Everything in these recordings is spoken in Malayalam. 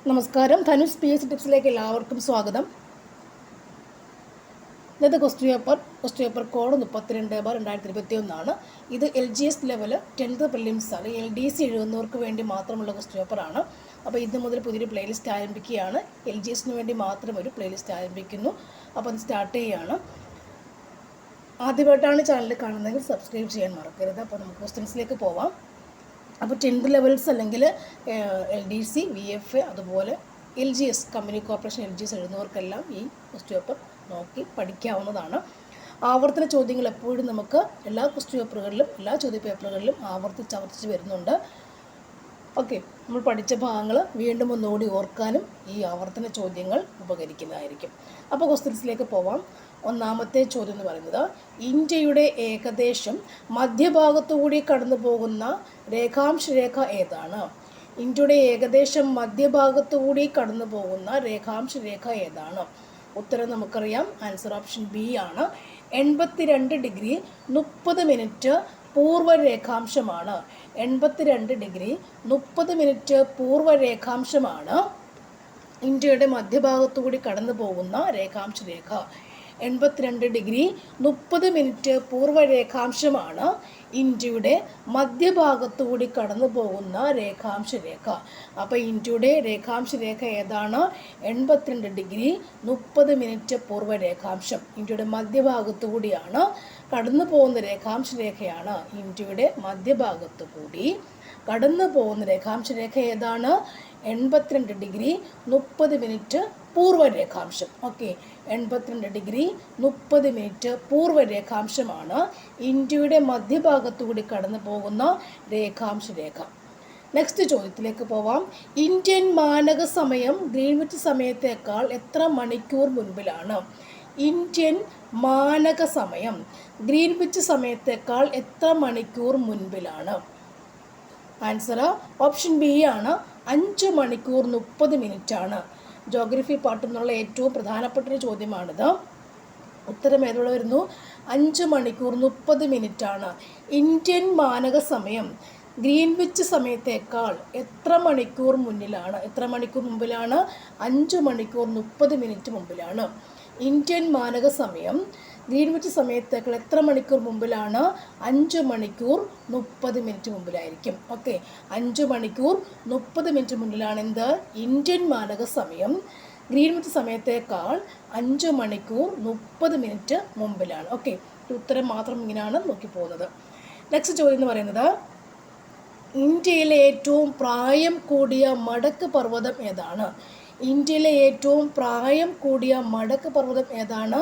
നമസ്കാരം. ധനുഷ് PSC ടിപ്സിലേക്ക് എല്ലാവർക്കും സ്വാഗതം. ഇന്നത്തെ ക്വസ്റ്റ്യൻ പേപ്പർ കോഡ് 32/2021 ഇത് LGS ലെവൽ 10th പ്രിലിംസ് ആണ്. LDC എഴുതുന്നവർക്ക് വേണ്ടി മാത്രമുള്ള ക്വസ്റ്റ്യൻ പേപ്പറാണ്. അപ്പോൾ ഇന്ന് മുതൽ പുതിയൊരു പ്ലേലിസ്റ്റ് ആരംഭിക്കുകയാണ്. LGSന് വേണ്ടി മാത്രം ഒരു പ്ലേലിസ്റ്റ് ആരംഭിക്കുന്നു. അപ്പോൾ അത് സ്റ്റാർട്ട് ചെയ്യുകയാണ്. ആദ്യമായിട്ടാണ് ചാനൽ കാണുന്നതെങ്കിൽ സബ്സ്ക്രൈബ് ചെയ്യാൻ മറക്കരുത്. അപ്പോൾ നമുക്ക് ക്വസ്റ്റ്യൻസിലേക്ക് പോവാം. അപ്പോൾ 10th ലെവൽസ് അല്ലെങ്കിൽ LDC, VFA അതുപോലെ LGS കമ്പനി കോർപ്പറേഷൻ LGS എഴുതുന്നവർക്കെല്ലാം ഈ ക്വസ്റ്റ്യൻ പേപ്പർ നോക്കി പഠിക്കാവുന്നതാണ്. ആവർത്തന ചോദ്യങ്ങൾ എപ്പോഴും നമുക്ക് എല്ലാ ക്വസ്റ്റ്യൻ പേപ്പറുകളിലും എല്ലാ ചോദ്യപേപ്പറുകളിലും ആവർത്തിച്ച് വരുന്നുണ്ട്. ഓക്കെ, നമ്മൾ പഠിച്ച ഭാഗങ്ങൾ വീണ്ടും ഒന്നുകൂടി ഓർക്കാനും ഈ ആവർത്തന ചോദ്യങ്ങൾ ഉപകരിക്കുന്നതായിരിക്കും. അപ്പോൾ ക്വസ്റ്റ്യൻസിലേക്ക് പോവാം. ഒന്നാമത്തെ ചോദ്യം എന്ന് പറയുന്നത്, ഇന്ത്യയുടെ ഏകദേശം മധ്യഭാഗത്തുകൂടി കടന്നു പോകുന്ന രേഖാംശ രേഖ ഏതാണ്? ഇന്ത്യയുടെ ഏകദേശം മധ്യഭാഗത്തുകൂടി കടന്നു പോകുന്ന രേഖാംശ രേഖ ഏതാണ്? ഉത്തരം നമുക്കറിയാം. ആൻസർ ഓപ്ഷൻ ബി ആണ്. 82 ഡിഗ്രി 30 മിനിറ്റ് പൂർവ്വരേഖാംശമാണ്. 82 ഡിഗ്രി 30 മിനിറ്റ് പൂർവ്വരേഖാംശമാണ് ഇന്ത്യയുടെ മധ്യഭാഗത്തുകൂടി കടന്നു പോകുന്ന രേഖാംശ രേഖ. 82 ഡിഗ്രി 30 മിനിറ്റ് പൂർവ്വരേഖാംശമാണ് ഇന്ത്യയുടെ മധ്യഭാഗത്തുകൂടി കടന്നു പോകുന്ന രേഖാംശ രേഖ. അപ്പോൾ ഇന്ത്യയുടെ രേഖാംശ രേഖ ഏതാണ്? 82 ഡിഗ്രി 30 മിനിറ്റ് പൂർവ്വരേഖാംശം ഇന്ത്യയുടെ മധ്യഭാഗത്തുകൂടിയാണ് കടന്നു പോകുന്ന രേഖാംശ രേഖയാണ്. ഇന്ത്യയുടെ മധ്യഭാഗത്തുകൂടി കടന്നു പോകുന്ന രേഖാംശ രേഖ ഏതാണ്? 82 ഡിഗ്രി 30 മിനിറ്റ് പൂർവ്വരേഖാംശം. ഓക്കെ, 82 ഡിഗ്രി 30 മിനിറ്റ് പൂർവ്വരേഖാംശമാണ് ഇന്ത്യയുടെ മധ്യഭാഗത്തുകൂടി കടന്നു പോകുന്ന രേഖാംശ രേഖ. നെക്സ്റ്റ് ചോദ്യത്തിലേക്ക് പോവാം. ഇന്ത്യൻ മാനക സമയം ഗ്രീൻവിച്ച് സമയത്തേക്കാൾ എത്ര മണിക്കൂർ മുൻപിലാണ്? ഇന്ത്യൻ മാനക സമയം ഗ്രീൻവിച്ച് സമയത്തേക്കാൾ എത്ര മണിക്കൂർ മുൻപിലാണ്? ആൻസർ ഓപ്ഷൻ ബി ആണ്. 5 മണിക്കൂർ 30 മിനിറ്റാണ്. ജോഗ്രഫി പാർട്ടിൽ നിന്നുള്ള ഏറ്റവും പ്രധാനപ്പെട്ടൊരു ചോദ്യമാണിത്. ഉത്തരം ഏതുള്ള വരുന്നു? 5 മണിക്കൂർ 30 മിനിറ്റാണ്. ഇന്ത്യൻ മാനക സമയം ഗ്രീൻവിച്ച് സമയത്തേക്കാൾ എത്ര മണിക്കൂർ മുന്നിലാണ്? എത്ര മണിക്കൂർ മുമ്പിലാണ്? 5 മണിക്കൂർ 30 മിനിറ്റ് മുമ്പിലാണ്. ഇന്ത്യൻ മാനക സമയം ഗ്രീൻവിച്ച് സമയത്തേക്കാൾ എത്ര മണിക്കൂർ മുമ്പിലാണ്? 5 മണിക്കൂർ 30 മിനിറ്റ് മുമ്പിലായിരിക്കും. ഓക്കെ, 5 മണിക്കൂർ 30 മിനിറ്റ് മുന്നിലാണ് എന്ത്? ഇന്ത്യൻ മാനക സമയം ഗ്രീൻവിച്ച് സമയത്തേക്കാൾ 5 മണിക്കൂർ 30 മിനിറ്റ് മുമ്പിലാണ്. ഓക്കെ, ഉത്തരം മാത്രം ഇങ്ങനെയാണ് നോക്കി പോകുന്നത്. നെക്സ്റ്റ് ചോദ്യം എന്ന് പറയുന്നത്, ഇന്ത്യയിലെ ഏറ്റവും പ്രായം കൂടിയ മടക്ക് പർവ്വതം ഏതാണ്? ഇന്ത്യയിലെ ഏറ്റവും പ്രായം കൂടിയ മടക്ക് പർവ്വതം ഏതാണ്?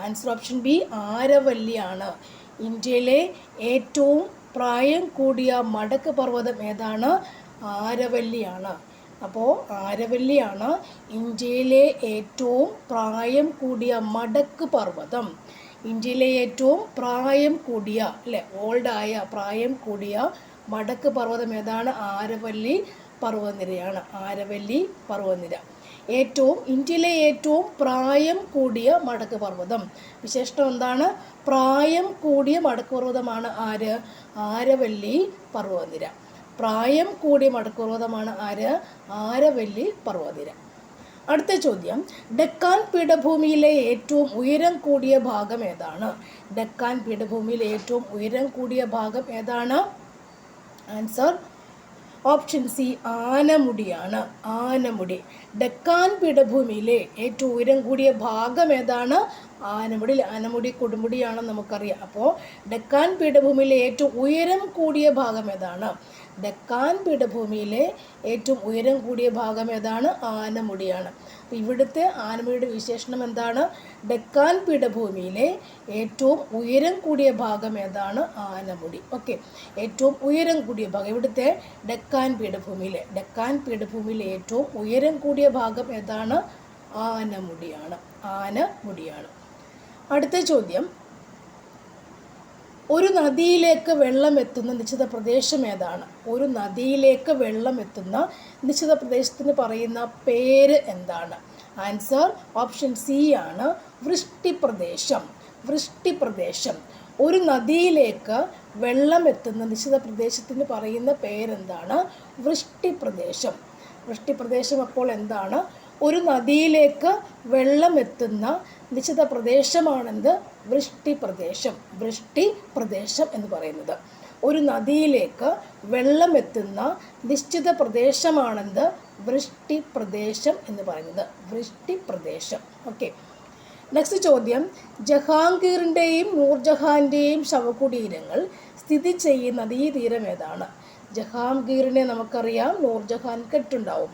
ആൻസർ ഓപ്ഷൻ ബി ആരവല്ലിയാണ്. ഇന്ത്യയിലെ ഏറ്റവും പ്രായം കൂടിയ മടക്ക് പർവ്വതം ഏതാണ്? ആരവല്ലിയാണ്. അപ്പോൾ ആരവല്ലിയാണ് ഇന്ത്യയിലെ ഏറ്റവും പ്രായം കൂടിയ മടക്ക് പർവ്വതം. ഇന്ത്യയിലെ ഏറ്റവും പ്രായം കൂടിയ ഓൾഡായ പ്രായം കൂടിയ മടക്ക് പർവ്വതം ഏതാണ്? ആരവല്ലി പർവ്വതനിരയാണ്. ആരവല്ലി പർവ്വതനിര ഇന്ത്യയിലെ ഏറ്റവും പ്രായം കൂടിയ മടക്ക് പർവ്വതം. വിശേഷണം എന്താണ്? പ്രായം കൂടിയ മടക്ക് പർവ്വതമാണ് ആര്? ആരവല്ലി പർവ്വതനിര. പ്രായം കൂടിയ മടക്ക് പർവ്വതമാണ് ആര്? ആരവല്ലി പർവ്വതനിര. അടുത്ത ചോദ്യം, ഡെക്കാൻ പീഠഭൂമിയിലെ ഏറ്റവും ഉയരം കൂടിയ ഭാഗം ഏതാണ്? ഡെക്കാൻ പീഠഭൂമിയിലെ ഏറ്റവും ഉയരം കൂടിയ ഭാഗം ഏതാണ്? ആൻസർ ഓപ്ഷൻ സി ആനമുടിയാണ്. ആനമുടി. ഡെക്കാൻ പീഠഭൂമിയിലെ ഏറ്റവും ഉയരം കൂടിയ ഭാഗം ഏതാണ്? ആനമുടി. ആനമുടി കൊടുമുടിയാണെന്ന് നമുക്കറിയാം. അപ്പോൾ ഡെക്കാൻ പീഠഭൂമിയിലെ ഏറ്റവും ഉയരം കൂടിയ ഭാഗം ഏതാണ്? ഡെക്കാൻ പീഠഭൂമിയിലെ ഏറ്റവും ഉയരം കൂടിയ ഭാഗം ഏതാണ്? ആനമുടിയാണ്. അപ്പോൾ ഇവിടുത്തെ ആനമുടിയുടെ വിശേഷണം എന്താണ്? ഡെക്കാൻ പീഠഭൂമിയിലെ ഏറ്റവും ഉയരം കൂടിയ ഭാഗം ഏതാണ്? ആനമുടി. ഓക്കെ, ഏറ്റവും ഉയരം കൂടിയ ഭാഗം ഇവിടുത്തെ ഡെക്കാൻ പീഠഭൂമിയിലെ ഏറ്റവും ഉയരം കൂടിയ ഭാഗം ഏതാണ്? ആനമുടിയാണ്. ആനമുടിയാണ്. അടുത്ത ചോദ്യം, ഒരു നദിയിലേക്ക് വെള്ളം എത്തുന്ന നിശ്ചിത പ്രദേശം ഏതാണ്? ഒരു നദിയിലേക്ക് വെള്ളം എത്തുന്ന നിശ്ചിത പ്രദേശത്തിന് പറയുന്ന പേര് എന്താണ്? ആൻസർ ഓപ്ഷൻ സി ആണ്. വൃഷ്ടിപ്രദേശം. വൃഷ്ടിപ്രദേശം. ഒരു നദിയിലേക്ക് വെള്ളം എത്തുന്ന നിശ്ചിത പ്രദേശത്തിന് പറയുന്ന പേരെന്താണ്? വൃഷ്ടിപ്രദേശം. വൃഷ്ടിപ്രദേശം അപ്പോൾ എന്താണ്? ഒരു നദിയിലേക്ക് വെള്ളം എത്തുന്ന നിശ്ചിത പ്രദേശമാണെന്ത്? വൃഷ്ടിപ്രദേശം. വൃഷ്ടിപ്രദേശം എന്ന് പറയുന്നത് ഒരു നദിയിലേക്ക് വെള്ളം എത്തുന്ന നിശ്ചിത പ്രദേശമാണെന്ത്? വൃഷ്ടിപ്രദേശം എന്ന് പറയുന്നത്. വൃഷ്ടിപ്രദേശം. ഓക്കെ. നെക്സ്റ്റ് ചോദ്യം, ജഹാംഗീറിൻ്റെയും നൂർജഹാൻ്റെയും ശവകുടീരങ്ങൾ സ്ഥിതി ചെയ്യുന്ന നദീതീരം ഏതാണ്? ജഹാംഗീറിനെ നമുക്കറിയാം, നൂർജഹാൻ കെട്ടുണ്ടാവും.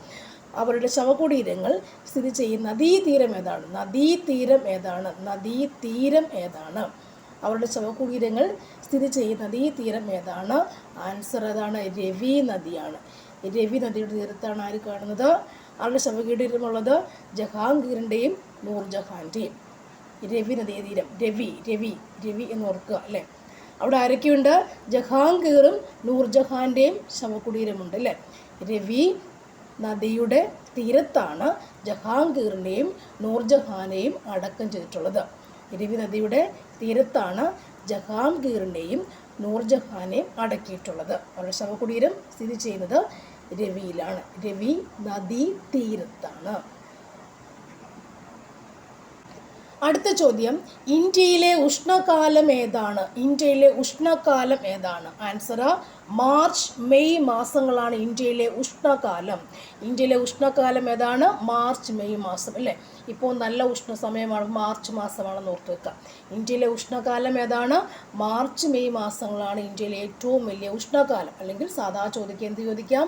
അവരുടെ ശവകുടീരങ്ങൾ സ്ഥിതി ചെയ്യുന്ന നദീതീരം ഏതാണ്? നദീതീരം ഏതാണ്? നദീതീരം ഏതാണ്? അവരുടെ ശവകുടീരങ്ങൾ സ്ഥിതി ചെയ്യുന്ന നദീതീരം ഏതാണ്? ആൻസർ ഏതാണ്? രവി നദിയാണ്. രവി നദിയുടെ തീരത്താണ് ആര് കാണുന്നത്? അവരുടെ ശവകുടീരമുള്ളത് ജഹാംഗീറിൻ്റെയും നൂർജഹാൻ്റെയും. രവി നദീതീരം. രവി രവി രവി എന്ന് ഓർക്കുക അല്ലേ. അവിടെ ആരൊക്കെയുണ്ട്? ജഹാംഗീറും നൂർജഹാൻ്റെയും ശവകുടീരമുണ്ട് അല്ലേ. രവി നദിയുടെ തീരത്താണ് ജഹാംഗീറിനെയും നൂർജഹാനെയും അടക്കം ചെയ്തിട്ടുള്ളത്. രവി നദിയുടെ തീരത്താണ് ജഹാംഗീറിനെയും നൂർജഹാനെയും അടക്കിയിട്ടുള്ളത്. അവരുടെ ശവകുടീരം സ്ഥിതി ചെയ്യുന്നത് രവിയിലാണ്. രവി നദീ തീരത്താണ്. അടുത്ത ചോദ്യം, ഇന്ത്യയിലെ ഉഷ്ണകാലം ഏതാണ്? ഇന്ത്യയിലെ ഉഷ്ണകാലം ഏതാണ്? ആൻസർ മാർച്ച് മെയ് മാസങ്ങളാണ് ഇന്ത്യയിലെ ഉഷ്ണകാലം. ഇന്ത്യയിലെ ഉഷ്ണകാലം ഏതാണ്? മാർച്ച് മെയ് മാസം അല്ലേ. ഇപ്പോൾ നല്ല ഉഷ്ണ സമയമാണ്, മാർച്ച് മാസമാണെന്ന് ഓർത്ത് വെക്കുക. ഇന്ത്യയിലെ ഉഷ്ണകാലം ഏതാണ്? മാർച്ച് മെയ് മാസങ്ങളാണ് ഇന്ത്യയിലെ ഏറ്റവും വലിയ ഉഷ്ണകാലം. അല്ലെങ്കിൽ സാധാ ചോദിക്കുക, എന്ത് ചോദിക്കാം?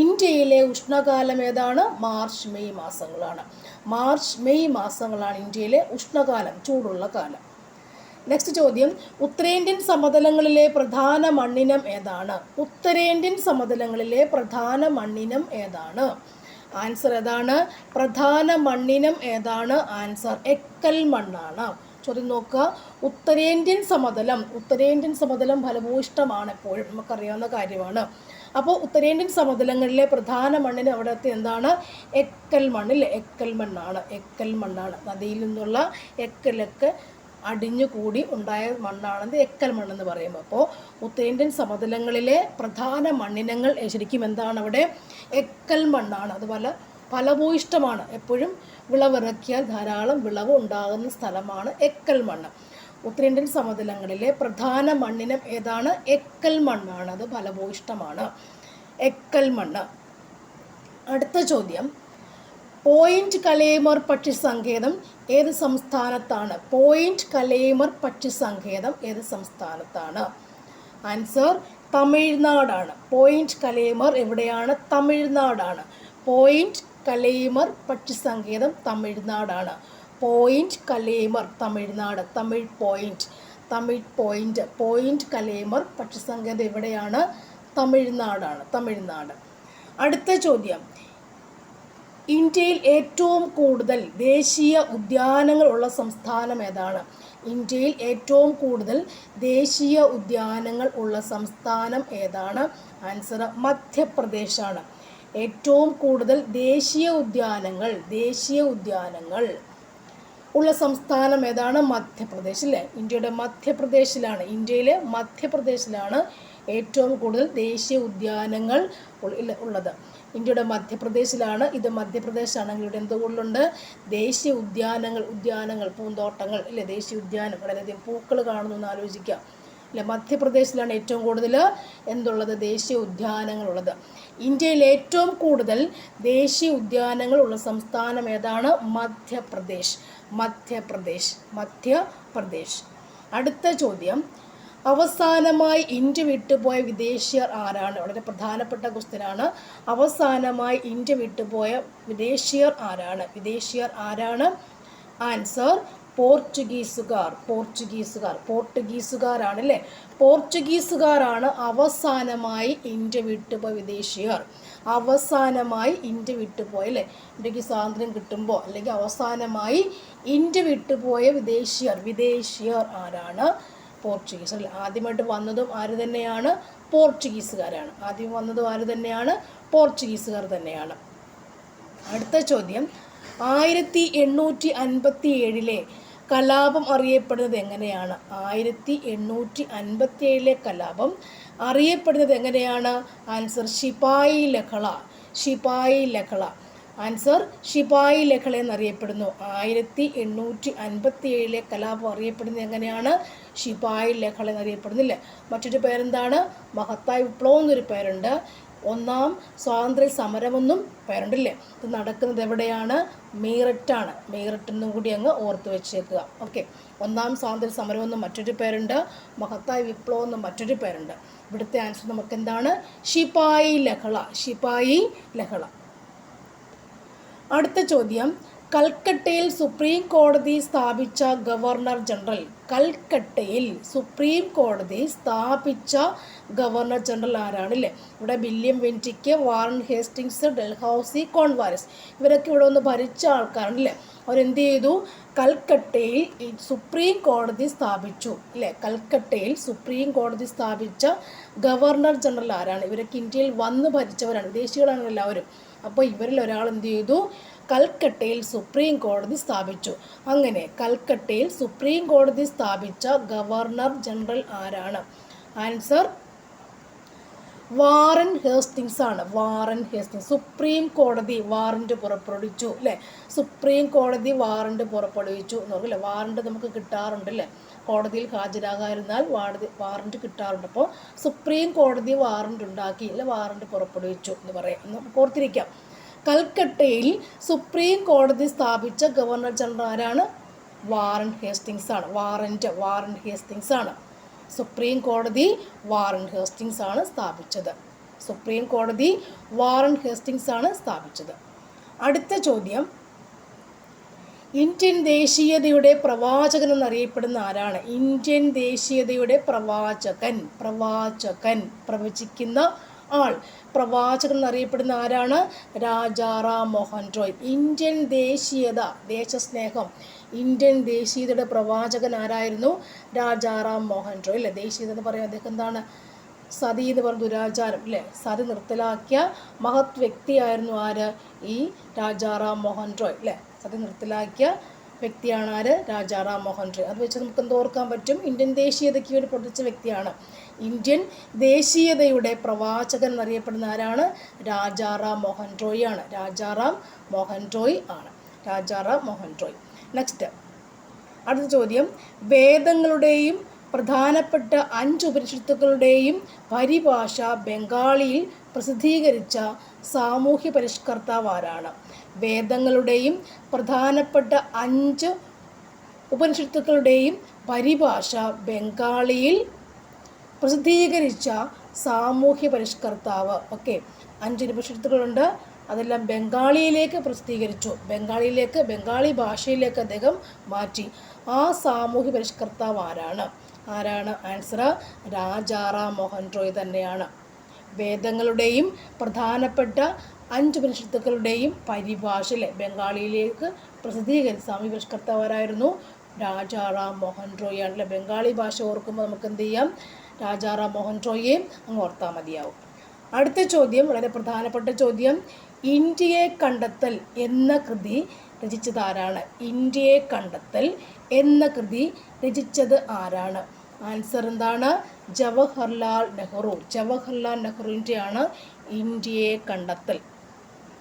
ഇന്ത്യയിലെ ഉഷ്ണകാലം ഏതാണ്? മാർച്ച് മെയ് മാസങ്ങളാണ്. മാർച്ച് മെയ് മാസങ്ങളാണ് ഇന്ത്യയിലെ ഉഷ്ണകാലം, ചൂടുള്ള കാലം. നെക്സ്റ്റ് ചോദ്യം, ഉത്തരേന്ത്യൻ സമതലങ്ങളിലെ പ്രധാന മണ്ണിനം ഏതാണ്? ഉത്തരേന്ത്യൻ സമതലങ്ങളിലെ പ്രധാന മണ്ണിനം ഏതാണ്? ആൻസർ ഏതാണ്? പ്രധാന മണ്ണിനം ഏതാണ്? ആൻസർ എക്കൽ മണ്ണാണ്. ചോദ്യം നോക്കുക, ഉത്തരേന്ത്യൻ സമതലം ഫലഭൂയിഷ്ടമാണ്, എപ്പോഴും നമുക്കറിയാവുന്ന കാര്യമാണ്. അപ്പോൾ ഉത്തരേന്ത്യൻ സമതലങ്ങളിലെ പ്രധാന മണ്ണിന് അവിടുത്തെ എന്താണ്? എക്കൽ മണ്ണില്ലേ. എക്കൽ മണ്ണാണ്. നദിയിൽ നിന്നുള്ള എക്കലൊക്കെ അടിഞ്ഞുകൂടി ഉണ്ടായ മണ്ണാണെന്ന് എക്കൽ മണ്ണെന്ന് പറയുമ്പോൾ. അപ്പോൾ ഉത്തരേന്ത്യൻ സമതലങ്ങളിലെ പ്രധാന മണ്ണിനങ്ങൾ ശരിക്കും എന്താണ്? അവിടെ എക്കൽ മണ്ണാണ്. അതുപോലെ ഫലഭൂയിഷ്ടമാണ്, എപ്പോഴും വിളവിറക്കിയാൽ ധാരാളം വിളവ് ഉണ്ടാകുന്ന സ്ഥലമാണ് എക്കൽ മണ്ണ്. ഉത്തരേന്ത്യൻ സമതലങ്ങളിലെ പ്രധാന മണ്ണിനം ഏതാണ്? എക്കൽ മണ്ണാണ്. അത് ഫലഭൂയിഷ്ടമാണ്, എക്കൽ മണ്ണ്. അടുത്ത ചോദ്യം, പോയിന്റ് കലേമർ പക്ഷി സങ്കേതം ഏത് സംസ്ഥാനത്താണ്? പോയിന്റ് കലേമർ പക്ഷി സങ്കേതം ഏത് സംസ്ഥാനത്താണ്? ആൻസർ തമിഴ്നാടാണ്. പോയിന്റ് കലേമർ എവിടെയാണ്? തമിഴ്നാടാണ്. പോയിന്റ് കലേമർ പക്ഷി സങ്കേതം തമിഴ്നാടാണ്. പോയിന്റ് കലേമർ, തമിഴ്നാട്. പോയിന്റ് കലേമർ പക്ഷി സങ്കേതം എവിടെയാണ്? തമിഴ്നാട്. അടുത്ത ചോദ്യം, ഇന്ത്യയിൽ ഏറ്റവും കൂടുതൽ ദേശീയ ഉദ്യാനങ്ങൾ ഉള്ള സംസ്ഥാനം ഏതാണ്? ഇന്ത്യയിൽ ഏറ്റവും കൂടുതൽ ദേശീയ ഉദ്യാനങ്ങൾ ഉള്ള സംസ്ഥാനം ഏതാണ്? ആൻസർ മധ്യപ്രദേശാണ്. ഏറ്റവും കൂടുതൽ ദേശീയ ഉദ്യാനങ്ങൾ ഉള്ള സംസ്ഥാനം ഏതാണ്? മധ്യപ്രദേശ് അല്ലേ. ഇന്ത്യയിലെ മധ്യപ്രദേശിലാണ് ഏറ്റവും കൂടുതൽ ദേശീയ ഉദ്യാനങ്ങൾ ഉള്ളത്. ഇന്ത്യയുടെ മധ്യപ്രദേശിലാണ്. ഇത് മധ്യപ്രദേശാണെങ്കിൽ ഇവിടെ എന്ത് കൂടുതലുണ്ട്? ദേശീയ ഉദ്യാനങ്ങൾ, പൂന്തോട്ടങ്ങൾ അല്ലേ. ദേശീയ ഉദ്യാനം, വളരെയധികം പൂക്കൾ കാണുന്നു എന്ന് ആലോചിക്കുക അല്ലെ. മധ്യപ്രദേശിലാണ് ഏറ്റവും കൂടുതൽ എന്തുള്ളത്? ദേശീയ ഉദ്യാനങ്ങളുള്ളത്. ഇന്ത്യയിൽ ഏറ്റവും കൂടുതൽ ദേശീയ ഉദ്യാനങ്ങൾ ഉള്ള സംസ്ഥാനം ഏതാണ്? മധ്യപ്രദേശ്. അടുത്ത ചോദ്യം, അവസാനമായി ഇന്ത്യ വിട്ടുപോയ വിദേശീയർ ആരാണ്? വളരെ പ്രധാനപ്പെട്ട ക്വസ്റ്റ്യനാണ്. അവസാനമായി ഇന്ത്യ വിട്ടുപോയ വിദേശീയർ ആരാണ്? ആൻസർ പോർച്ചുഗീസുകാരാണ് അല്ലേ. പോർച്ചുഗീസുകാരാണ് അവസാനമായി ഇന്ത്യ വിട്ടുപോയ വിദേശീയർ. അല്ലേ. ഇന്ത്യക്ക് സ്വാതന്ത്ര്യം കിട്ടുമ്പോൾ അല്ലെങ്കിൽ അവസാനമായി ഇന്ത്യ വിട്ടുപോയ വിദേശീയർ ആരാണ്? പോർച്ചുഗീസ്. ആദ്യമായിട്ട് വന്നതും ആര് തന്നെയാണ്? പോർച്ചുഗീസുകാർ തന്നെയാണ്. അടുത്ത ചോദ്യം, 1857 കലാപം അറിയപ്പെടുന്നത് എങ്ങനെയാണ്? 1857 കലാപം അറിയപ്പെടുന്നത് എങ്ങനെയാണ്? ആൻസർ ശിപായി ലഹള. ശിപായി ലഹള. ആൻസർ ശിപായി ലഹള എന്നറിയപ്പെടുന്നു. 1857 കലാപം അറിയപ്പെടുന്നത് എങ്ങനെയാണ്? ശിപായി ലഹള എന്നറിയപ്പെടുന്നില്ലേ. മറ്റൊരു പേരെന്താണ്? മഹത്തായ് വിപ്ലവം എന്നൊരു പേരുണ്ട്. ഒന്നാം സ്വാതന്ത്ര്യ സമരമെന്നും പേരുണ്ടല്ലേ. ഇത് നടക്കുന്നത് എവിടെയാണ്? മീററ്റാണ്. മീററ്റെന്നും കൂടി അങ്ങ് ഓർത്ത് വെച്ചേക്കുക. ഓക്കെ. ഒന്നാം സ്വാതന്ത്ര്യ സമരമെന്നും മറ്റൊരു പേരുണ്ട്, മഹത്തായ് വിപ്ലവം എന്നും മറ്റൊരു പേരുണ്ട്. ഇവിടുത്തെ ആൻസർ നമുക്ക് എന്താണ്? ശിപായി ലഹള. ശിപായി ലഹള. അടുത്ത ചോദ്യം, കൽക്കട്ടയിൽ സുപ്രീം കോടതി സ്ഥാപിച്ച ഗവർണർ ജനറൽ. കൽക്കട്ടയിൽ സുപ്രീം കോടതി സ്ഥാപിച്ച ഗവർണർ ജനറൽ ആരാണ്? അല്ലേ. ഇവിടെ William Bentinck, Warren Hastings, Dalhousie, Cornwallis ഇവരൊക്കെ ഇവിടെ ഒന്ന് ഭരിച്ച ആൾക്കാരാണ് അല്ലേ. അവരെന്ത് ചെയ്തു? കൽക്കട്ടയിൽ സുപ്രീം കോടതി സ്ഥാപിച്ചു അല്ലേ. കൽക്കട്ടയിൽ സുപ്രീം കോടതി സ്ഥാപിച്ച ഗവർണർ ജനറൽ ആരാണ്? ഇവരൊക്കെ ഇന്ത്യയിൽ വന്ന് ഭരിച്ചവരാണ്, വിദേശികളാണ് എല്ലാവരും. അപ്പോൾ ഇവരിൽ ഒരാൾ എന്ത് ചെയ്തു? കൽക്കട്ടയിൽ സുപ്രീം കോടതി സ്ഥാപിച്ചു. അങ്ങനെ കൽക്കട്ടയിൽ സുപ്രീം കോടതി സ്ഥാപിച്ച ഗവർണർ ജനറൽ ആരാണ്? ആൻസർ വാറൻ ഹേസ്റ്റിങ്സ് ആണ്. Warren Hastings. സുപ്രീം കോടതി വാറന്റ് പുറപ്പെടുവിച്ചു അല്ലേ. സുപ്രീം കോടതി വാറന്റ് പുറപ്പെടുവിച്ചു എന്ന് പറയും അല്ലേ. വാറന്റ് നമുക്ക് കിട്ടാറുണ്ട് അല്ലേ. കോടതിയിൽ ഹാജരാകാതിരുന്നാൽ വാറന്റ് കിട്ടാറുണ്ട്. അപ്പോൾ സുപ്രീം കോടതി വാറന്റ് ഉണ്ടാക്കി അല്ലെ, വാറന്റ് പുറപ്പെടുവിച്ചു എന്ന് പറയാം. നമുക്ക് ഓർത്തിരിക്കാം. കൽക്കട്ടയിൽ സുപ്രീം കോടതി സ്ഥാപിച്ച ഗവർണർ ജനറൽ ആരാണ്? വാറൻ ഹേസ്റ്റിങ്സ് ആണ്. വാറൻ ഹേസ്റ്റിങ്സ് ആണ്. സുപ്രീം കോടതി വാറൻ ഹേസ്റ്റിങ്സ് ആണ് സ്ഥാപിച്ചത്. സുപ്രീം കോടതി വാറൻ ഹേസ്റ്റിങ്സ് ആണ് സ്ഥാപിച്ചത്. അടുത്ത ചോദ്യം, ഇന്ത്യൻ ദേശീയതയുടെ പ്രവാചകൻ എന്നറിയപ്പെടുന്ന ആരാണ്? ഇന്ത്യൻ ദേശീയതയുടെ പ്രവാചകൻ. പ്രവചിക്കുന്ന ആൾ. പ്രവാചകൻ എന്നറിയപ്പെടുന്ന ആരാണ്? രാജാറാം മോഹൻ റോയ്. ഇന്ത്യൻ ദേശീയത, ദേശസ്നേഹം, ഇന്ത്യൻ ദേശീയതയുടെ പ്രവാചകൻ ആരായിരുന്നു? രാജാറാം മോഹൻ റോയ് അല്ലേ. ദേശീയത എന്ന് പറയുന്നത് അദ്ദേഹം എന്താണ്? സതി എന്ന് പറഞ്ഞ ദുരാചാരം അല്ലേ, സതി നിർത്തലാക്കിയ മഹത് വ്യക്തിയായിരുന്നു ആര്? ഈ രാജാറാം മോഹൻ റോയ് അല്ലേ. സതി നിർത്തലാക്കിയ വ്യക്തിയാണ് ആര്? രാജാറാം മോഹൻ റോയ്. അത് വെച്ച് നമുക്ക് എന്ത് ഓർക്കാൻ പറ്റും? ഇന്ത്യൻ ദേശീയതയ്ക്ക് വേണ്ടി പ്രവർത്തിച്ച വ്യക്തിയാണ്. ഇന്ത്യൻ ദേശീയതയുടെ പ്രവാചകൻ എന്നറിയപ്പെടുന്ന ആരാണ്? രാജാറാം മോഹൻ റോയ് ആണ്. രാജാറാം മോഹൻ റോയ് ആണ്. രാജാറാം മോഹൻ റോയ്. നെക്സ്റ്റ്, അടുത്ത ചോദ്യം, വേദങ്ങളുടെയും പ്രധാനപ്പെട്ട 5 ഉപനിഷത്തുക്കളുടെയും പരിഭാഷ ബംഗാളിയിൽ പ്രസിദ്ധീകരിച്ച സാമൂഹ്യ പരിഷ്കർത്താവ് ആരാണ്? വേദങ്ങളുടെയും പ്രധാനപ്പെട്ട 5 ഉപനിഷത്തുക്കളുടെയും പരിഭാഷ ബംഗാളിയിൽ പ്രസിദ്ധീകരിച്ച സാമൂഹ്യ പരിഷ്കർത്താവ്. ഓക്കെ. 5 ഉപനിഷത്തുക്കളുണ്ട്, അതെല്ലാം ബംഗാളിയിലേക്ക് പ്രസിദ്ധീകരിച്ചു. ബംഗാളി ഭാഷയിലേക്ക് അദ്ദേഹം മാറ്റി. ആ സാമൂഹ്യ പരിഷ്കർത്താവ് ആരാണ്? ആൻസർ രാജാറാം മോഹൻ റോയ് തന്നെയാണ്. വേദങ്ങളുടെയും പ്രധാനപ്പെട്ട 5 ഉപനിഷത്തുക്കളുടെയും പരിഭാഷ ബംഗാളിയിലേക്ക് പ്രസിദ്ധീകരിച്ച സാമൂഹ്യ പരിഷ്കർത്താവ് ആരായിരുന്നു? രാജാറാം മോഹൻ റോയ് ആണ്. ബംഗാളി ഭാഷ ഓർക്കുമ്പോൾ നമുക്ക് എന്ത് ചെയ്യാം? രാജാറാം മോഹൻ റോയെ അങ്ങ് ഓർത്താൽ മതിയാവും. അടുത്ത ചോദ്യം വളരെ പ്രധാനപ്പെട്ട ചോദ്യം, ഇന്ത്യയെ കണ്ടെത്തൽ എന്ന കൃതി രചിച്ചത് ആരാണ്? ഇന്ത്യയെ കണ്ടെത്തൽ എന്ന കൃതി രചിച്ചത് ആരാണ്? ആൻസർ എന്താണ്? ജവഹർലാൽ നെഹ്റു. ജവഹർലാൽ നെഹ്റുവിൻ്റെയാണ് ഇന്ത്യയെ കണ്ടെത്തൽ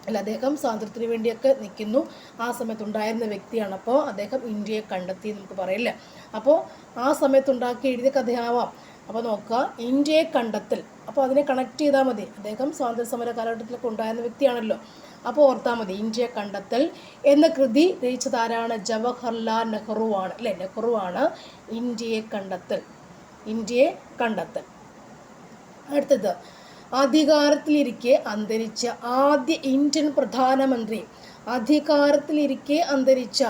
അല്ല. അദ്ദേഹം സ്വാതന്ത്ര്യത്തിന് വേണ്ടിയൊക്കെ നിൽക്കുന്നു, ആ സമയത്തുണ്ടായിരുന്ന വ്യക്തിയാണ്. അപ്പോൾ അദ്ദേഹം ഇന്ത്യയെ കണ്ടെത്തി നമുക്ക് പറയില്ല. അപ്പോൾ ആ സമയത്തുണ്ടാക്കി എഴുതിയ കഥയാവാം. അപ്പോൾ നോക്കുക, ഇന്ത്യയെ കണ്ടെത്തൽ, അപ്പോൾ അതിനെ കണക്ട് ചെയ്താൽ മതി. അദ്ദേഹം സ്വാതന്ത്ര്യ സമര കാലഘട്ടത്തിലൊക്കെ ഉണ്ടായിരുന്ന വ്യക്തിയാണല്ലോ. അപ്പോൾ ഓർത്താൽ മതി, ഇന്ത്യയെ കണ്ടെത്തൽ എന്ന കൃതി രചിച്ചത് ആരാണ്? ജവഹർലാൽ നെഹ്റു ആണ് അല്ലേ. നെഹ്റു ആണ് ഇന്ത്യയെ കണ്ടെത്തൽ. അടുത്തത്, അധികാരത്തിലിരിക്കെ അന്തരിച്ച ആദ്യ ഇന്ത്യൻ പ്രധാനമന്ത്രി. അധികാരത്തിലിരിക്കെ അന്തരിച്ച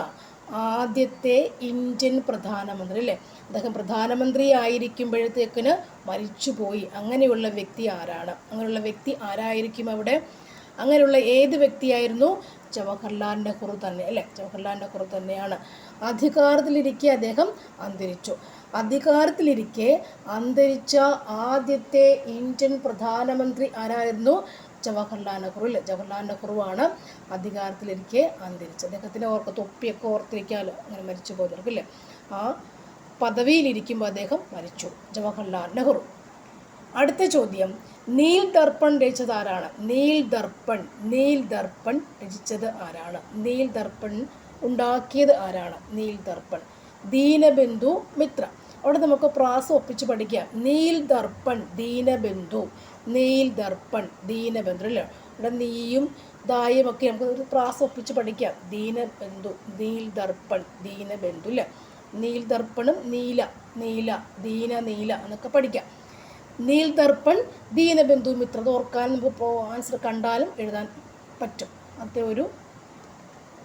ആദ്യത്തെ ഇന്ത്യൻ പ്രധാനമന്ത്രി അല്ലേ. അദ്ദേഹം പ്രധാനമന്ത്രി ആയിരിക്കുമ്പോഴത്തേക്കിന് മരിച്ചുപോയി. അങ്ങനെയുള്ള വ്യക്തി ആരാണ്? അങ്ങനെയുള്ള വ്യക്തി ആരായിരിക്കും അവിടെ? അങ്ങനെയുള്ള ഏത് വ്യക്തിയായിരുന്നു? ജവഹർലാൽ നെഹ്റു തന്നെ അല്ലേ. ജവഹർലാൽ നെഹ്റു തന്നെയാണ്. അധികാരത്തിലിരിക്കെ അദ്ദേഹം അന്തരിച്ചു. അധികാരത്തിലിരിക്കെ അന്തരിച്ച ആദ്യത്തെ ഇന്ത്യൻ പ്രധാനമന്ത്രി ആരായിരുന്നു? ജവഹർലാൽ നെഹ്റു അല്ലേ. ജവഹർലാൽ നെഹ്റു ആണ് അധികാരത്തിലിരിക്കെ അന്തരിച്ചത്. അദ്ദേഹത്തിൻ്റെ തൊപ്പിയൊക്കെ ഓർത്തിരിക്കാമല്ലോ, അങ്ങനെ മരിച്ചു പോകുന്നവർക്കല്ലേ. ആ പദവിയിലിരിക്കുമ്പോൾ അദ്ദേഹം മരിച്ചു. ജവഹർലാൽ നെഹ്റു. അടുത്ത ചോദ്യം, നീൽ ദർപ്പൺ രചിച്ചത് ആരാണ്? നീൽ ദർപ്പൺ രചിച്ചത് ആരാണ്? നീൽ ദർപ്പൺ ഉണ്ടാക്കിയത് ആരാണ്? നീൽ ദർപ്പൺ. ദീനബന്ധു മിത്ര. അവിടെ നമുക്ക് പ്രാസ ഒപ്പിച്ച് പഠിക്കാം. നീൽ ദർപ്പൺ ദീനബന്ധു, നീൽ ദർപ്പൺ ദീനബന്ധു അല്ലേ. ഇവിടെ നീയും ദായും ഒക്കെ നമുക്ക് ഒരു പ്രാസ ഒപ്പിച്ച് പഠിക്കാം. ദീനബന്ധു, നീൽ ദർപ്പൺ ദീനബന്ധു അല്ലേ. നീൽ ദർപ്പണും നീല ദീന നീല എന്നൊക്കെ പഠിക്കാം. നീൽ ദർപ്പൺ ദീനബന്ധു മിത്ര. അത് ഓർക്കാൻ നമുക്ക് ആൻസർ കണ്ടാലും എഴുതാൻ പറ്റും. അങ്ങനത്തെ ഒരു